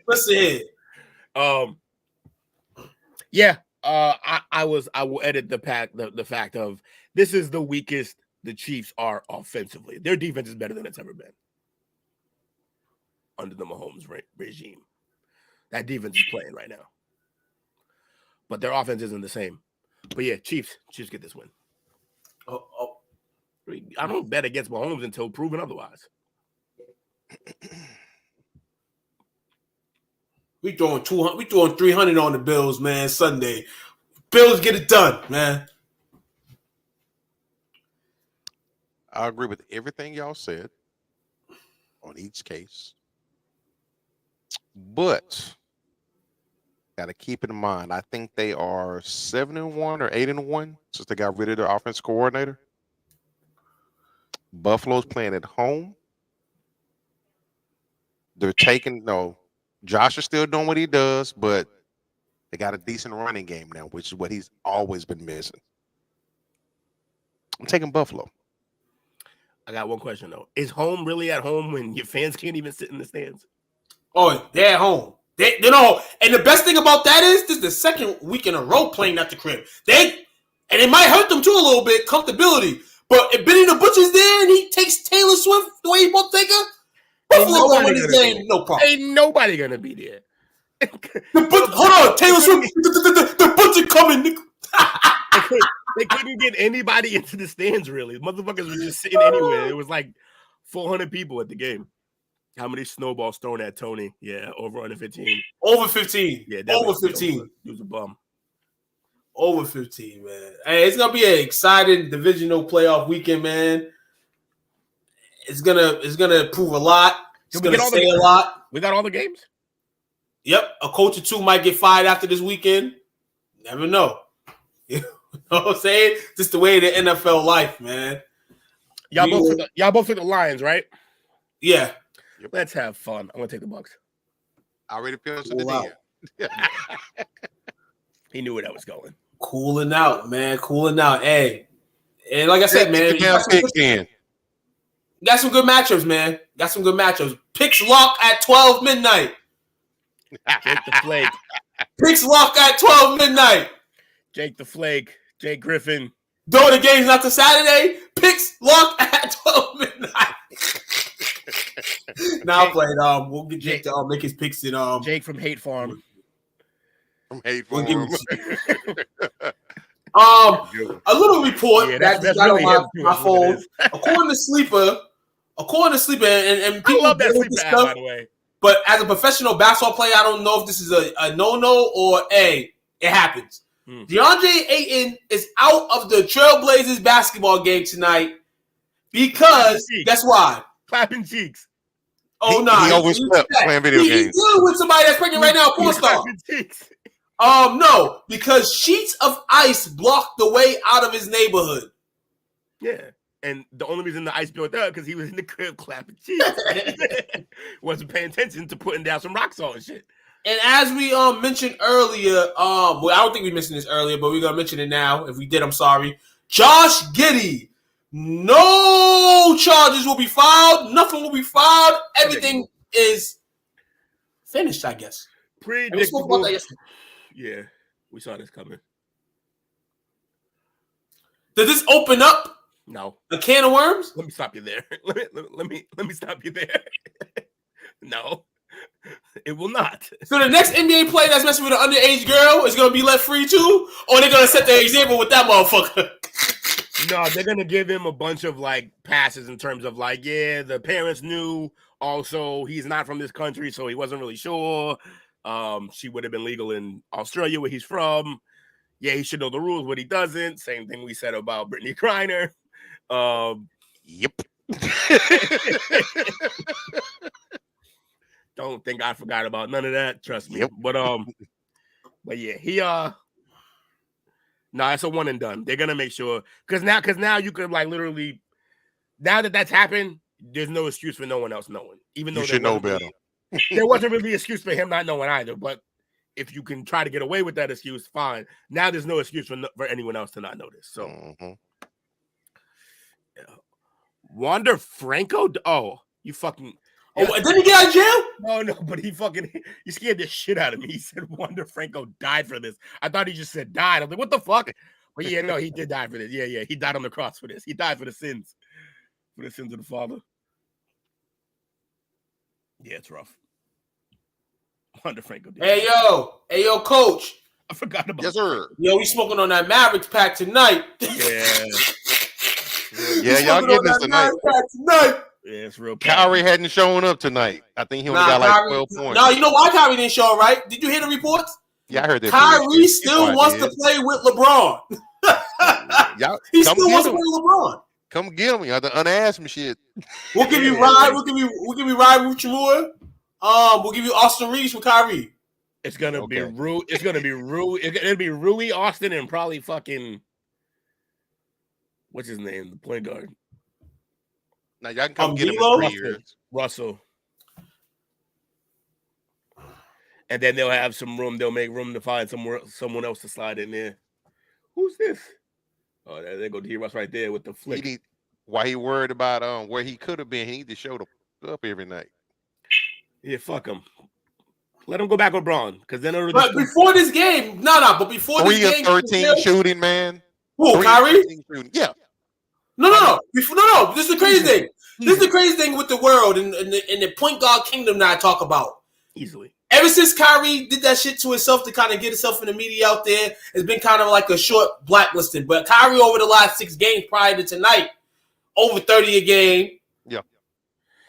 Listen here. Yeah, I will edit the fact of this is the weakest the Chiefs are offensively. Their defense is better than it's ever been under the Mahomes regime. That defense is playing right now, but their offense isn't the same. But yeah, Chiefs get this win. I don't bet against Mahomes until proven otherwise. We throwing 200. We throwing 300 on the Bills, man. Sunday, Bills get it done, man. I agree with everything y'all said on each case, but got to keep in mind. I think they are 7-1 or 8-1 since they got rid of their offense coordinator. Buffalo's playing at home. They're taking Josh is still doing what he does, but they got a decent running game now, which is what he's always been missing. I'm taking Buffalo. I got one question, though. Is home really at home when your fans can't even sit in the stands? Oh, they're at home. They know. And the best thing about that is this is the second week in a row playing at the crib. It might hurt them, too, a little bit, comfortability. But if Benny the Butcher's there and he takes Taylor Swift the way he's supposed to take her, Buffalo gonna win this game, no problem. Ain't nobody gonna be there. Hold on, Taylor Swift, the Butcher coming, nigga. They couldn't get anybody into the stands, really. Motherfuckers were just sitting anywhere. It was like 400 people at the game. How many snowballs thrown at Tony? Yeah, over under 15. Over 15. Yeah, over 15. He was a bum. Over 15, man. Hey, it's gonna be an exciting divisional playoff weekend, man. It's gonna prove a lot. It's gonna say a lot. We got all the games. Yep, a coach or two might get fired after this weekend. Never know. You know what I'm saying? Just the way of the NFL life, man. Y'all both took the Lions, right? Yeah. Let's have fun. I'm gonna take the Bucks. I already penciled it in. He knew where that was going. Cooling out, man. Cooling out. Hey. And like I said, man, got some good matchups, man. Got some good matchups. Picks lock at 12 midnight. Jake the Flake. Picks lock at 12 midnight. Jake the Flake. Jake Griffin. Though the game's not till Saturday, picks lock at 12 midnight. Now I'm playing. We'll get Jake to make his picks in. Jake from Hate Farm. From Hate Farm. A little report that just got on my phone. According to Sleeper, and people love that Sleeper stuff, by the way. But as a professional basketball player, I don't know if this is a no-no or it happens. DeAndre Ayton is out of the Trailblazers basketball game tonight because guess why? Clapping cheeks. Oh no! He overslept playing video games. He's dealing with somebody that's pregnant right now, porn star. No, because sheets of ice blocked the way out of his neighborhood. Yeah, and the only reason the ice built up because he was in the crib clapping cheeks, wasn't paying attention to putting down some rock salt and shit. And as we mentioned earlier, well, I don't think we mentioned this earlier, but we're gonna mention it now. If we did, I'm sorry. Josh Giddey, no charges will be filed. Nothing will be filed. Everything is finished, I guess. Predictable. Yeah, we saw this coming. Does this open up? No. A can of worms? Let me stop you there. Let me stop you there. No. It will not. So the next NBA player that's messing with an underage girl is going to be let free too? Or they're going to set the example with that motherfucker? No, they're going to give him a bunch of, passes in terms of, the parents knew. Also, he's not from this country, so he wasn't really sure. She would have been legal in Australia, where he's from. Yeah, he should know the rules, but he doesn't. Same thing we said about Brittany Griner. Yep. Don't think I forgot about none of that. Trust me. Yep. But yeah, he it's a one and done. They're gonna make sure because now you could literally now that that's happened, there's no excuse for no one else knowing. Even though you should know better. There wasn't really an excuse for him not knowing either. But if you can try to get away with that excuse, fine. Now there's no excuse for anyone else to not know this. So, yeah. Wander Franco. Oh, you fucking. Oh, didn't he get out of jail? No, but he scared the shit out of me. He said Wander Franco died for this. I thought he just said died. I was like, what the fuck? But yeah, no, he did die for this. Yeah, he died on the cross for this. He died for the sins of the Father. Yeah, it's rough. Wander Franco did. Hey, yo, coach. I forgot about Yes, sir. Yo, we smoking on that Mavericks pack tonight. Yeah. Yeah, y'all getting this tonight. Yeah, it's real. Kyrie hadn't shown up tonight. I think he only got 12 points. No, you know why Kyrie didn't show up, right? Did you hear the reports? Yeah, I heard that. Kyrie still wants to play with LeBron. He still wants to play with LeBron. Come get him. You have to unask me shit. We'll give you ride. We'll give you ride with Chamua. We'll give you Austin Reeves for Kyrie. It's gonna be Rui. It's gonna be Rui. It'll be Rui, Austin, and probably fucking what's his name, the point guard. Now y'all can come get him in 3 years. Russell. And then they'll have some room. They'll make room to find someone else to slide in there. Who's this? Oh, there go D-Russ right there with the flick. Why he worried about where he could have been? He need to show up every night. Yeah, fuck him. Let him go back with Braun, because then. But before this game, but before this game, 3 of 13 shooting, man. Who, Kyrie? Yeah. No. This is the crazy thing. This is the crazy thing with the world and the point guard kingdom that I talk about. Easily. Ever since Kyrie did that shit to himself to kind of get himself in the media out there, it's been kind of like a short blacklisting. But Kyrie over the last 6 games prior to tonight, over 30 a game. Yeah.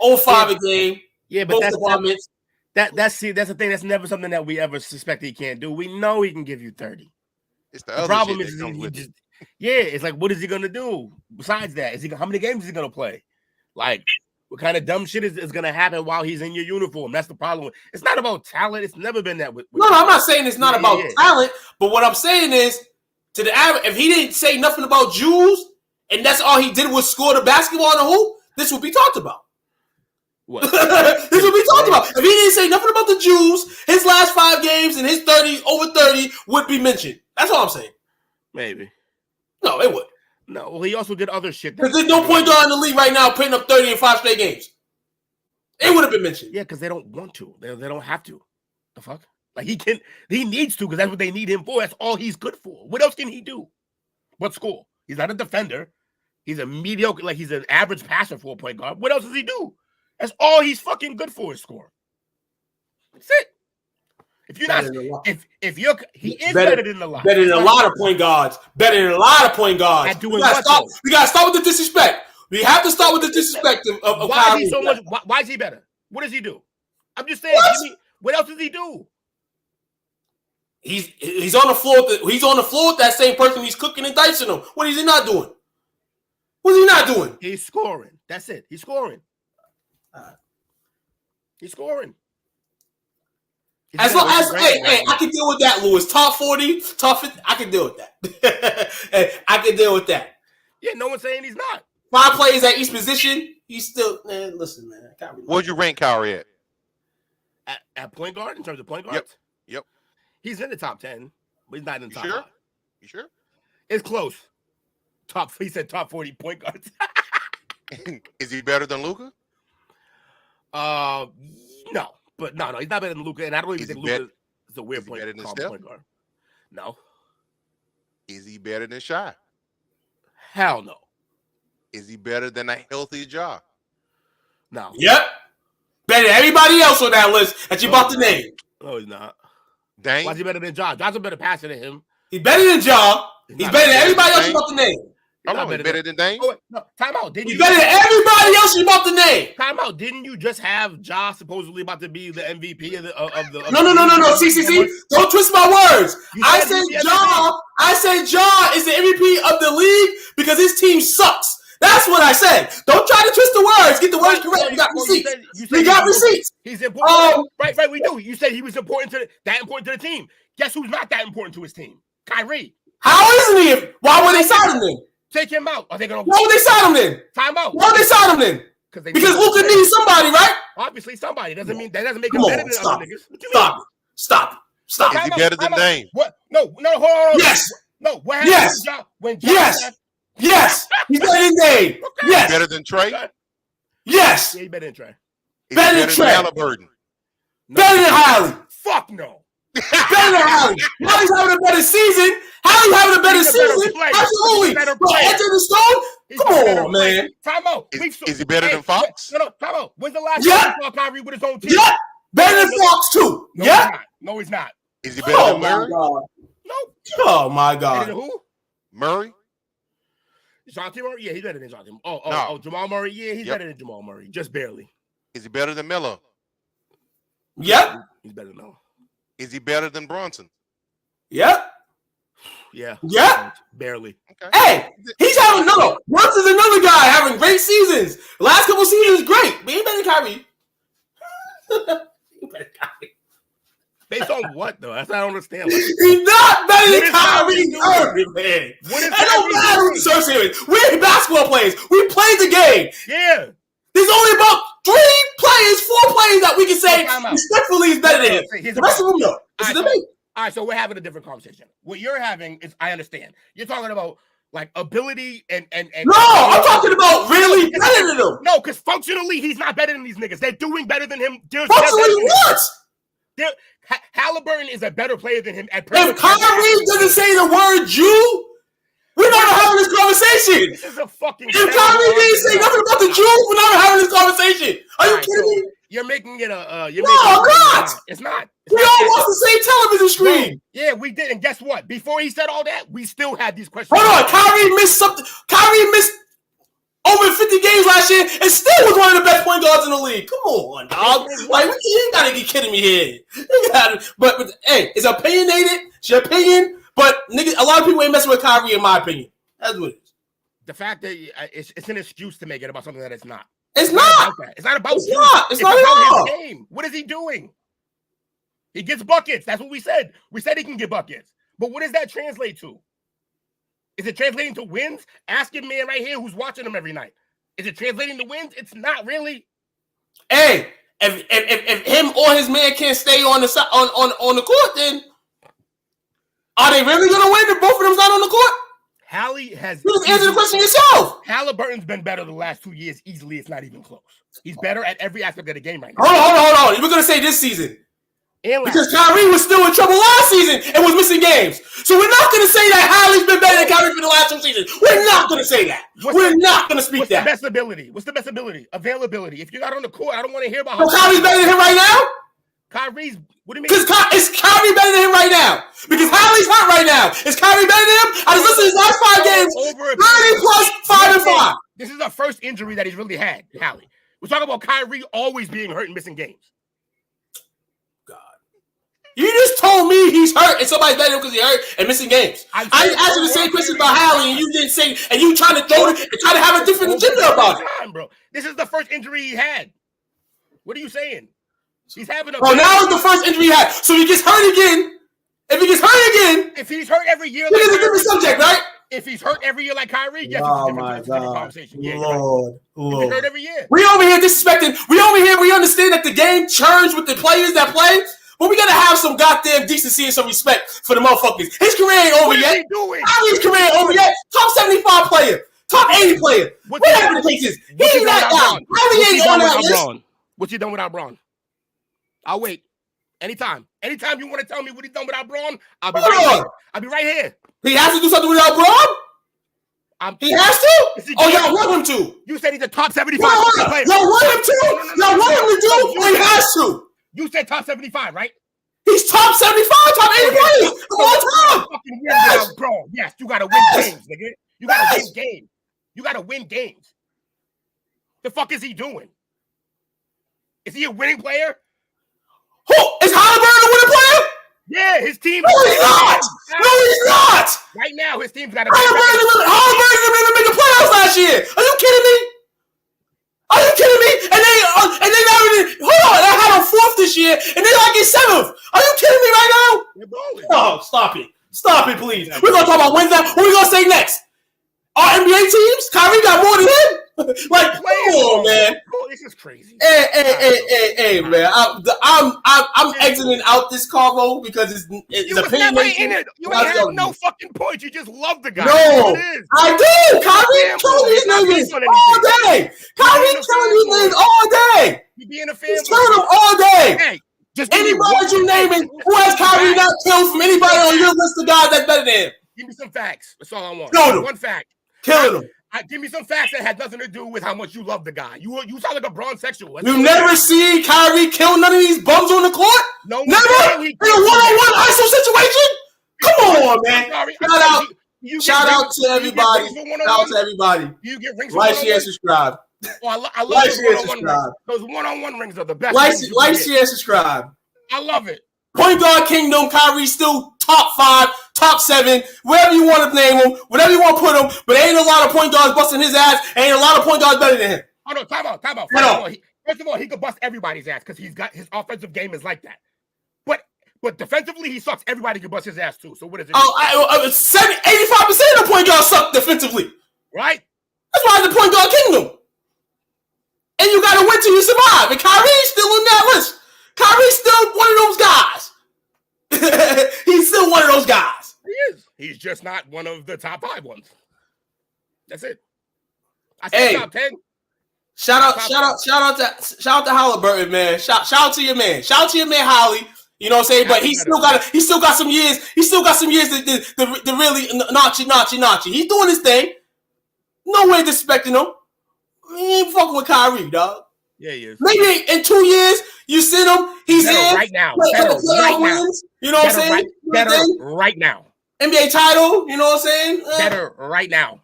Over 5 a game. Yeah, but both departments. That's the thing. That's never something that we ever suspect he can't do. We know he can give you 30. It's the The other problem shit is that comes he with just it. it's like, what is he gonna do besides that? Is he how many games is he gonna play? Like, what kind of dumb shit is gonna happen while he's in your uniform? That's the problem. It's not about talent. It's never been that. No, I'm not saying it's not about talent, but what I'm saying is, to the average, if he didn't say nothing about Jews and that's all he did was score the basketball in the hoop, this would be talked about. What? This would be talked about. If he didn't say nothing about the Jews, his last 5 games and his 30 over 30 would be mentioned. That's all I'm saying. Maybe. No, it would. No, well, he also did other shit. Because there's no point guard in the league right now putting up 30 in 5 straight games. It would have been mentioned. Yeah, because they don't want to. They don't have to. The fuck? Like, he needs to, because that's what they need him for. That's all he's good for. What else can he do but score? He's not a defender. He's a mediocre, like he's an average passer for a point guard. What else does he do? That's all he's fucking good for is score. That's it. If you're not, if you're, he is better than a lot. Better than a lot of point guards. Better than a lot of point guards. We gotta start with the disrespect. We have to start with the disrespect of why Kyrie. is he so much? Why is he better? What does he do? I'm just saying. What else does he do? He's on the floor. He's on the floor with that same person. He's cooking and dicing them. What is he not doing? What is he not doing? He's scoring. That's it. He's scoring. He's scoring. As long as I can deal with that, Lewis. Top 40, top 50, I can deal with that. I can deal with that. Yeah, no one's saying he's not. 5 players at each position. He's still, man. Listen, man. Where'd you rank Kyrie at point guard in terms of point guards? Yep. He's in the top 10, but he's not in the top 5. You sure? It's close. He said top 40 point guards. Is he better than Luka? No. But no, he's not better than Luka, and I don't even think Luka is a weird point guard. No. Is he better than Shy? Hell no. Is he better than a healthy Ja? No. Yep. Better than everybody else on that list that you about to name. No, he's not. Dang. Why is he better than Ja? Ja's a better passer than him. He's better than Ja. He's better than everybody else you about to name. He's better than Dame? Oh, wait, no, time out. He's better than everybody else you about to name. Time out. Didn't you just have Ja supposedly about to be the MVP of the No. See. Don't twist my words. I said Ja is the MVP of the league because his team sucks. That's what I said. Don't try to twist the words. Get the words correct. We got receipts. We got receipts. He's important. Right. We do. You said he was important to the team. Guess who's not that important to his team? Kyrie. How isn't he? Why would they sign him then? Take him out. Are they gonna? Why would they sign him then? Time out. Why would they sign him then? Because Luka needs somebody, right? Obviously, somebody. That doesn't make him better than other niggas. What you mean? Stop. Is he better than Dame? What? No. Hold on. Yes. No. What happened when Ja? Yes. He's better than Dame. Okay. Yes. Better than Trey? Yes. Yeah, he's better than Trey. Better than Trey. Halliburton? Better than Hallie. Fuck no. Better than Hallie. Hallie's having a better season. Hallie's having a better season. Absolutely. But Enter the Stone? Come on, man. Time out. Is he better than Fox? No. Time out. When's the last time you saw Kyrie with his own team? Yeah. Better than Fox, too. No, he's not. Is he better than Murray? No. Oh, my God. Better than who? Murray? Jonty Murray? Yeah, he's better than Jonty. No. Jamal Murray? Yeah, he's better than Jamal Murray. Just barely. Is he better than Melo? Yep. He's better than Melo. Is he better than Bronson? Yep. Yeah. Barely. Okay. Hey, he's having Brunson's another guy having great seasons. The last couple seasons, great. But he better than Kyrie. Based on what, though? That's what I don't understand. He's not better than Kyrie Irving, man. I don't matter who the search is. We're basketball players. We played the game. Yeah. There's only about 4 players that we can say respectfully is better than him. The rest of them, no. It's a debate. All right, so we're having a different conversation. What you're having is, I understand. You're talking about like ability and no, I'm talking about really better than him. No, because functionally he's not better than these niggas. They're doing better than him. Functionally what? Halliburton is a better player than him. If Kyrie doesn't say the word Jew, we're not having this conversation. This is a fucking. If Kyrie didn't say nothing about the Jews, we're not having this conversation. Are you kidding me? You're making it a. I'm not. It's not. We all watch the same television screen. No. Yeah, we did. And guess what? Before he said all that, we still had these questions. Hold on. Kyrie missed something. Kyrie missed over 50 games last year and still was one of the best point guards in the league. Come on, dog. Like, you gotta be kidding me here. But hey, it's opinionated. It's your opinion. But nigga, a lot of people ain't messing with Kyrie, in my opinion. That's what it is. The fact that it's an excuse to make it about something that it's not. It's not. It's not about. It's not about his game. What is he doing? He gets buckets. That's what we said. We said he can get buckets. But what does that translate to? Is it translating to wins? Ask your man right here who's watching him every night. Is it translating to wins? It's not really. Hey, if him or his man can't stay on the court, then are they really gonna win if both of them's not on the court? Hallie has. You just answer the question yourself. Halliburton's been better the last 2 years easily. It's not even close. He's better at every aspect of the game right now. Hold on. We're gonna say this season. Because Kyrie was still in trouble last season and was missing games. So we're not going to say that Hallie's been better than Kyrie for the last 2 seasons. We're not going to say that. We're not going to speak that. What's the best ability? Availability. If you're not on the court, I don't want to hear about how Kyrie's better than him right now? Kyrie's, what do you mean? Because is Kyrie better than him right now? Because Hallie's hurt right now. Is Kyrie better than him? I was listening to his last 5 games. 30 plus 5 and 5. This is the first injury that he's really had, Hallie. We're talking about Kyrie always being hurt and missing games. You just told me he's hurt and somebody's better because he hurt and missing games. I asked you the same question about Hallie, and you didn't say, and you trying to throw it and try to have a different agenda about it. Bro. This is the first injury he had. What are you saying? He's having a. Oh, now it's the first injury he had. So he gets hurt again. If he's hurt every year, it's a different subject, right? If he's hurt every year like Kyrie, yes, oh it's a different conversation. Yeah, Lord. If he's hurt every year. We over here disrespecting. We understand that the game churns with the players that play. But we gotta have some goddamn decency and some respect for the motherfuckers. His career ain't over yet. Kyrie's career ain't over yet. Top 75 player. Top 80 player. Whatever the case is. He ain't that guy. Kyrie ain't on that list. What you done without Braun? I'll wait. Anytime. Anytime you want to tell me what he's done without Braun, I'll be right here. I'll be right here. He has to do something without Braun? He has to? Oh, y'all want him to? You said he's a top 75 player. Y'all want him to? Y'all want him to do? He has to. You said top 75, right? He's top 75, top 80 players of all time. Yes. Bro, yes, you gotta win games, nigga. You gotta win games. You gotta win games. The fuck is he doing? Is he a winning player? Who? Is Harbaugh a winning player? Yeah, his team. No, he's not. No, he's not. Right now, his team's got to. Harbaugh didn't even make the playoffs last year. Are you kidding me? Are you kidding me? And they not even hold on. They had on 4th this year, and they like in 7th. Are you kidding me right now? No, stop it. Stop it, please. We're gonna talk about Wednesday. What are we gonna say next? Our NBA teams? Kyrie got more than him? Like, come on, man. This is crazy. Hey, man. I'm exiting out this cargo because it's opinionation. You ain't have no fucking point. You just love the guy. No, I do. Kyrie killing these niggas all day. Kyrie killing these niggas all day. You being a fan? He's killing them all day. Hey, just anybody you naming who has Kyrie not killed from anybody on your list of guys that's better than him? Give me some facts. That's all I want. Kill them. One fact. Killing them. Give me some facts that had nothing to do with how much you love the guy. You sound like a Braun sexual. You never see Kyrie kill none of these bums on the court? No. Never? In a one-on-one ISO situation? Come on, man. Shout out to everybody. Shout out to everybody. You get rings. Like, share, subscribe. Oh, I love those one-on-one rings. Those one-on-one rings are the best. Like, share, subscribe. I love it. Point guard kingdom, Kyrie still top 5, top 7, wherever you want to name him, whatever you want to put him. But ain't a lot of point guards busting his ass. Ain't a lot of point guards better than him. Oh no, time out. First of all, he could bust everybody's ass because he's got his offensive game is like that. But defensively, he sucks. Everybody can bust his ass too. So what is it? 85% of the point guards suck defensively. Right. That's why it's the point guard kingdom. And you got to win till you survive. And Kyrie's still in that list. Kyrie's still one of those guys. He's still one of those guys. He is. He's just not one of the top 5 ones. That's it. I said top 10. Shout out to Halliburton, man. Shout out to your man. Shout out to your man Holly. You know what I'm saying? But he still got some years. He still got some years to really notchy. He's doing his thing. No way disrespecting him. He ain't fucking with Kyrie, dog. Yeah, he is. Maybe in 2 years, you see him. He's better in right now. Better right now. You know what I'm saying? Better right now. NBA title. You know what I'm saying? Better right now.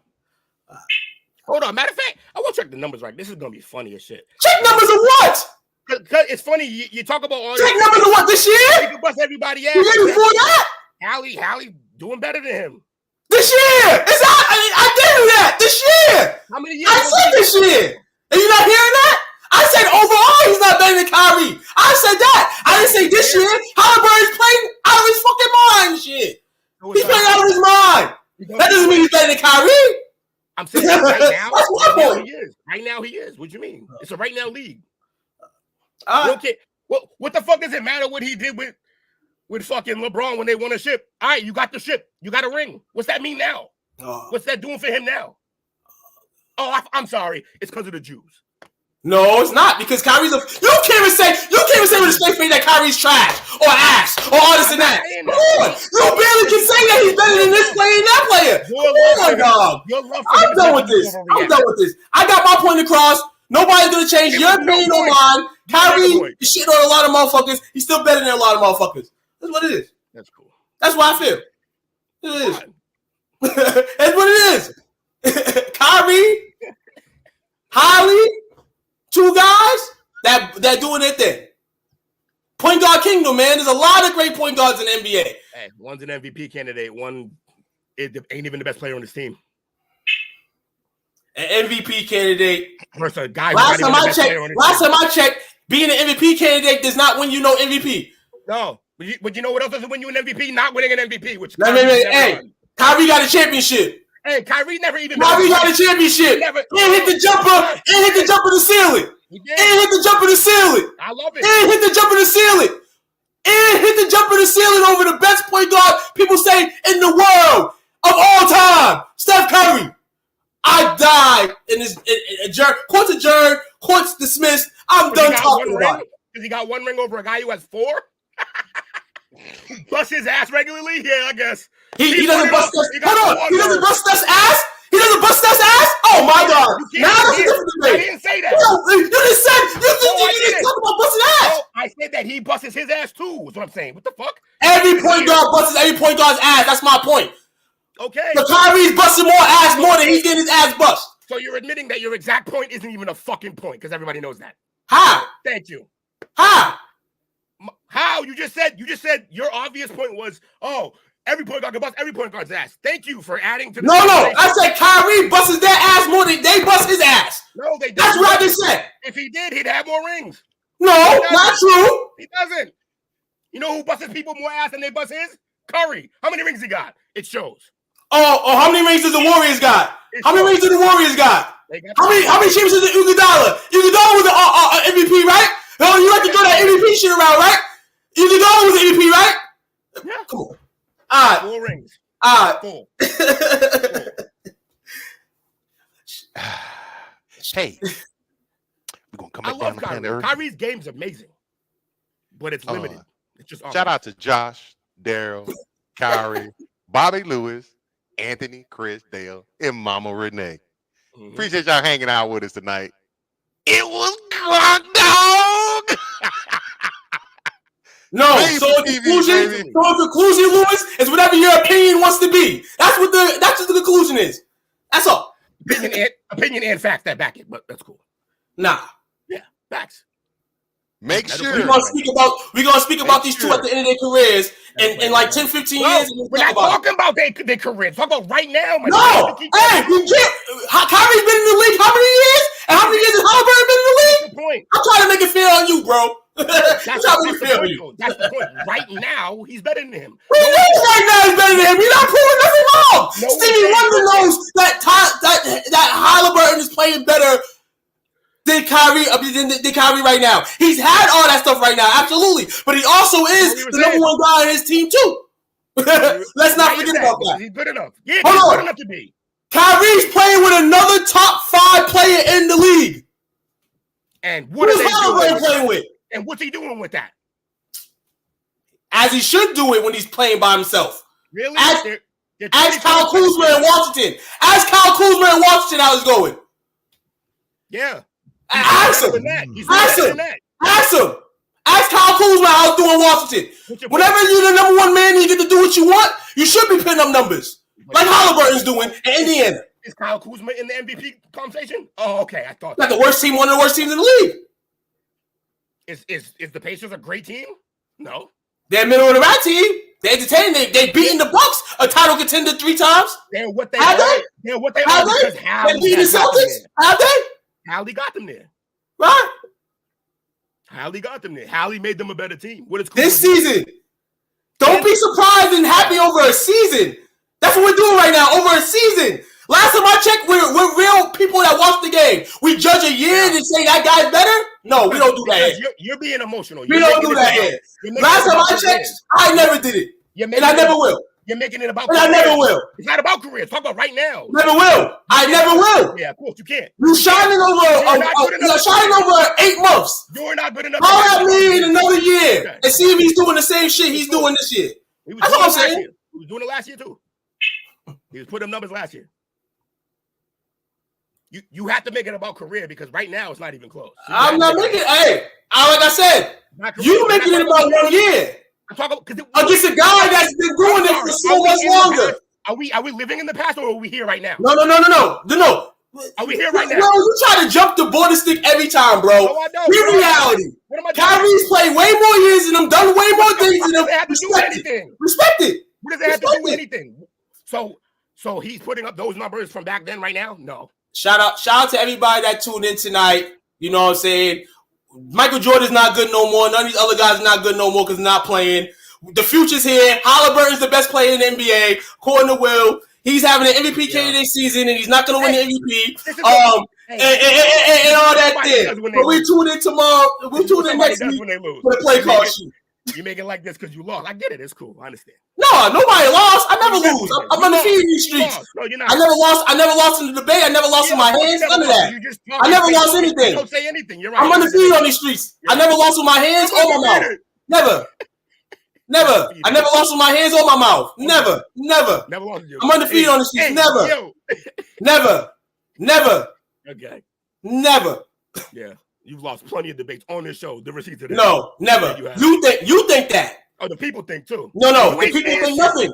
Hold on. Matter of fact, I want to check the numbers right. This is gonna be funny as shit. Check numbers of what? Cause it's funny. You talk about all check numbers of what this year? You can bust everybody ass. The year before that? Hallie doing better than him. This year! I did do that! This year! How many years? I said this year! Are you not hearing that? I said overall he's not better than Kyrie. I said that. I didn't say this year. Harbaugh is playing out of his fucking mind and shit. He's playing out of his mind. That doesn't mean he's better than Kyrie. I'm saying right now. That's my point. He is. Right now he is. What you mean? It's a right now league. Okay. What the fuck does it matter what he did with fucking LeBron when they won a ship? All right, you got the ship. You got a ring. What's that mean now? What's that doing for him now? Oh, I'm sorry. It's because of the Jews. No, it's not because Kyrie's a. You can't even say with a straight face that Kyrie's trash or ass or all this and that. Come on, you barely can say that he's better than this player and that player. Come on, dog. I'm done with this. I got my point across. Nobody's gonna change your opinion on mine. Kyrie is shitting on a lot of motherfuckers. He's still better than a lot of motherfuckers. That's what it is. That's cool. That's what I feel. It is. That's what it is. Kyrie, Holly, two guys that doing their thing. Point guard kingdom, man. There's a lot of great point guards in the NBA. Hey, one's an MVP candidate. One ain't even the best player on this team. An MVP candidate. Versus a guy last time I checked, being an MVP candidate does not win you no MVP. No, but you know what else doesn't win you an MVP? Not winning an MVP. Which hey, Kyrie got a championship. Hey, Kyrie never even. Kyrie got a championship. He hit the jumper. He hit the jumper to the ceiling. He hit the jumper to the ceiling. I love it. He hit the jumper to the ceiling. And hit the jumper to the ceiling over the best point guard people say in the world of all time, Steph Curry. I died in this court's adjourned, court's dismissed. I'm done talking about it. Because he got one ring over a guy who has four? Bust his ass regularly? Yeah, I guess. He doesn't bust us. Hold on. He doesn't bust us ass? He doesn't bust us ass? Oh my God. Now that's a different debate. I didn't say that. You just said you didn't talk about busting ass. No, I said that he busts his ass too, is what I'm saying. What the fuck? Every point guard busts every point guard's ass. That's my point. Okay. So Kyrie's busting more ass more than he's getting his ass bust. So you're admitting that your exact point isn't even a fucking point because everybody knows that. How? Thank you. How? You just said your obvious point was, oh, every point guard can bust every point guard's ass. Thank you for adding to the No, I said Kyrie busts their ass more than they bust his ass. No, they don't. That's what I just said. If he did, he'd have more rings. No, not true. He doesn't. You know who busts people more ass than they bust his? Curry. How many rings he got? It shows. Oh, how many rings does the Warriors got? How many rings do the Warriors got? How many championships did Iguodala? Iguodala was the MVP, right? No, you like to throw that MVP shit around, right? Iguodala was the MVP, right? Yeah. Come on. All right. 4 rings. All right. 4. Hey, we're gonna come back down the planet Earth. Kyrie's game's amazing, but it's limited. It's just shout out to Josh, Daryl, Kyrie, Bobby Lewis, Anthony, Chris, Dale, and Mama Renee. Appreciate y'all hanging out with us tonight. It was Gronk Dog. No, so the conclusion, Lewis, is whatever your opinion wants to be. That's what the conclusion is. That's all. Opinion and facts that back it, but that's cool. Nah. Yeah, facts. Make sure we're gonna speak about these two at the end of their careers in like 10, 15 years. We're not talking about their careers. Talk about right now. No, hey, Kyrie's been in the league how many years? And how many years has Harbaugh been in the league? I'm trying to make it fair on you, bro. That's the point. Right now, he's better than him. What do you mean right now he's better than him? You're not proving nothing wrong. Stevie Wonder knows that Halliburton is playing better than Kyrie right now. He's had all that stuff right now, absolutely. But he also is the number one guy on his team too. Let's not forget about that. He's good enough. Yeah, he's good enough to be. Kyrie's playing with another top 5 player in the league. And what are they playing with? And what's he doing with that? As he should do it when he's playing by himself. Really? Ask Kyle Kuzma in Washington. Ask Kyle Kuzma in Washington how it's going. Yeah. Ask him. Ask Kyle Kuzma how it's doing in Washington. Whenever you're the number one man and you get to do what you want, you should be putting up numbers. Like Halliburton's doing in Indiana. Is Kyle Kuzma in the MVP conversation? Oh, okay. I thought Not the worst team, one of the worst teams in the league. Is the Pacers a great team? No. They're middle of the right team. They entertained. They beaten the Bucks, a title contender 3 times. They're what they Have are. they? They're what they Have are they? because Hallie They beat the has got them Celtics. there. Have they? Hallie got them there. Right. Hallie got them there. Hallie made them a better team. What is This season. Don't be surprised and happy over a season. That's what we're doing right now, over a season. Last time I checked, we're real people that watch the game. We judge a year and say that guy's better? No, we don't do that here. You're being emotional. We don't do that here. Last time I checked, I never did it. And I never will. You're making it about And I never will. It's not about careers. Talk about right now. Never will. I never will. Yeah, of course you can't. You're shining over 8 months. You're not good enough. Call at me in another year and see if he's doing the same shit he's doing this year. That's what I'm saying. He was doing it last year too. He was putting up numbers last year. You have to make it about career because right now it's not even close. I'm not making it. Hey, like I said, you making it about 1 year. I'm talking against a guy that's been doing it for so much longer. Are we living in the past or are we here right now? No. Are we here right now? Bro, you try to jump the border stick every time, bro. No, I don't. Be reality. Kyrie's played way more years and done way more things than him. Respect it. What does that have to do with anything? So he's putting up those numbers from back then right now? No. Shout out to everybody that tuned in tonight. You know what I'm saying? Michael Jordan's not good no more. None of these other guys are not good no more because they're not playing. The future's here. Halliburton's the best player in the NBA, according to Will. He's having an MVP candidate season, and he's not going to win the MVP. And all that thing. But we tune in tomorrow. We tune in next week for the play call sheet. You make it like this because you lost. I get it. It's cool. I understand. No, nobody lost. I never lose. I'm undefeated in these streets. No, you're not. I never lost in the debate. I never lost in my hands. None of that. I never lost anything. Don't say anything. You're right. I'm undefeated on these streets. I never lost with my hands or my mouth. Never. I never lost with my hands or my mouth. Never. I'm undefeated on the streets. Never. Okay. Never. Yeah. You've lost plenty of debates on this show. The receipts of this. No, never. You think that. Oh, the people think too. No. The people think nothing.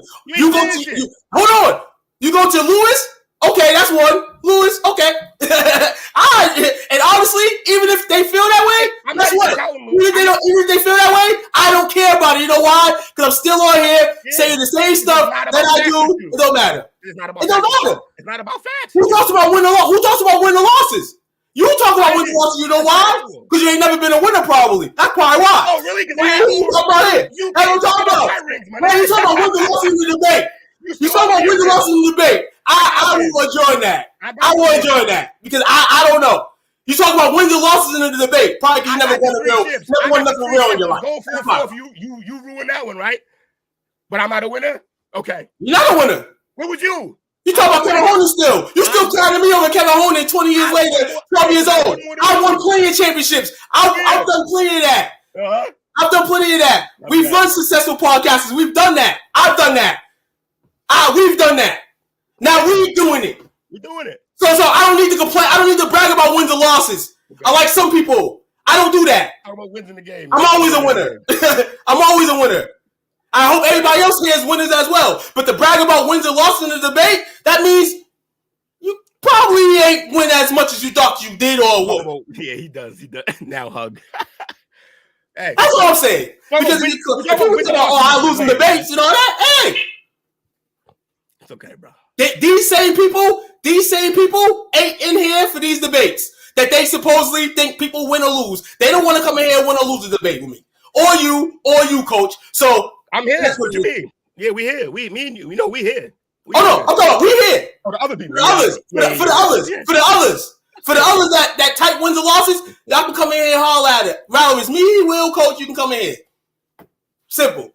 Hold on. You go to Lewis? Okay, that's one. Lewis, okay. And honestly, even if they feel that way, guess what? Even if they feel that way, I don't care about it. You know why? Because I'm still on here saying the same stuff that I do. It don't matter. It don't matter. It's not about facts. Who talks about winning the losses? You talk about winning losses, you know why? Because you ain't never been a winner, probably. That's probably why. Oh, really? You talk about it. That's what I'm talking about. Man, you talking about winning losses in the debate. You talking about winning losses in the debate. I will join that. I will join that. Because I don't know. You talk about wins and losses in the debate. Probably because you never won nothing real in your life. Go for you ruined that one, right? But I'm not a winner? Okay. You're not a winner. What would you? You talking about Kevin Horner still. You still carrying me over Kevin Horner 20 years later, 12 years old. I won plenty of championships. I've done plenty of that. I've done plenty of that. We've run successful podcasts. We've done that. I've done that. We've done that. Now we're doing it. We're doing it. So I don't need to complain. I don't need to brag about wins and losses. Okay. I like some people. I don't do that. Talk about wins in the game. I'm always a winner. I'm always a winner. I hope everybody else here is winners as well. But to brag about wins and losses in the debate, that means you probably ain't win as much as you thought you did or would. Yeah, he does. Now hug. Hey, that's what I'm saying. Because people talk about, I lose in debates and all that. Hey, it's okay, bro. These same people ain't in here for these debates that they supposedly think people win or lose. They don't want to come in here and win or lose a debate with me. Or you, coach. So I'm here. That's what you mean. Yeah, we here. Me and you. We know we here. I'm talking about we here. For the other people. For the others that type wins and losses, y'all can come in here and holler at it. Rather it's me, Will, coach, you can come in here. Simple.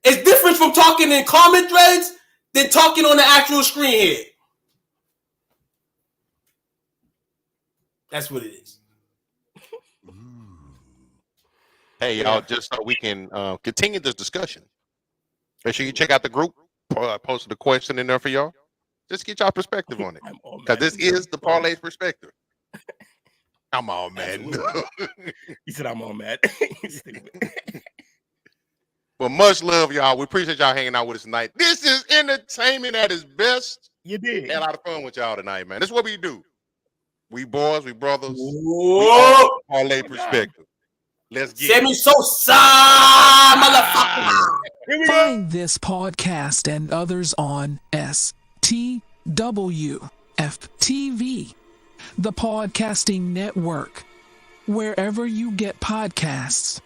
It's different from talking in comment threads than talking on the actual screen here. That's what it is. Hey, y'all, just so we can continue this discussion, make sure you check out the group. Posted a question in there for y'all. Just get y'all perspective on it. Because this is the Parlay's perspective. I'm all mad. He said I'm all mad. Well, much love, y'all. We appreciate y'all hanging out with us tonight. This is entertainment at its best. You did. Had a lot of fun with y'all tonight, man. This is what we do. We boys, we brothers. Whoa. Parlay perspective. Let's get Sammy it. Sosa, motherfucker. Here we go. Find this podcast and others on STWF-TV, the Podcasting Network, wherever you get podcasts.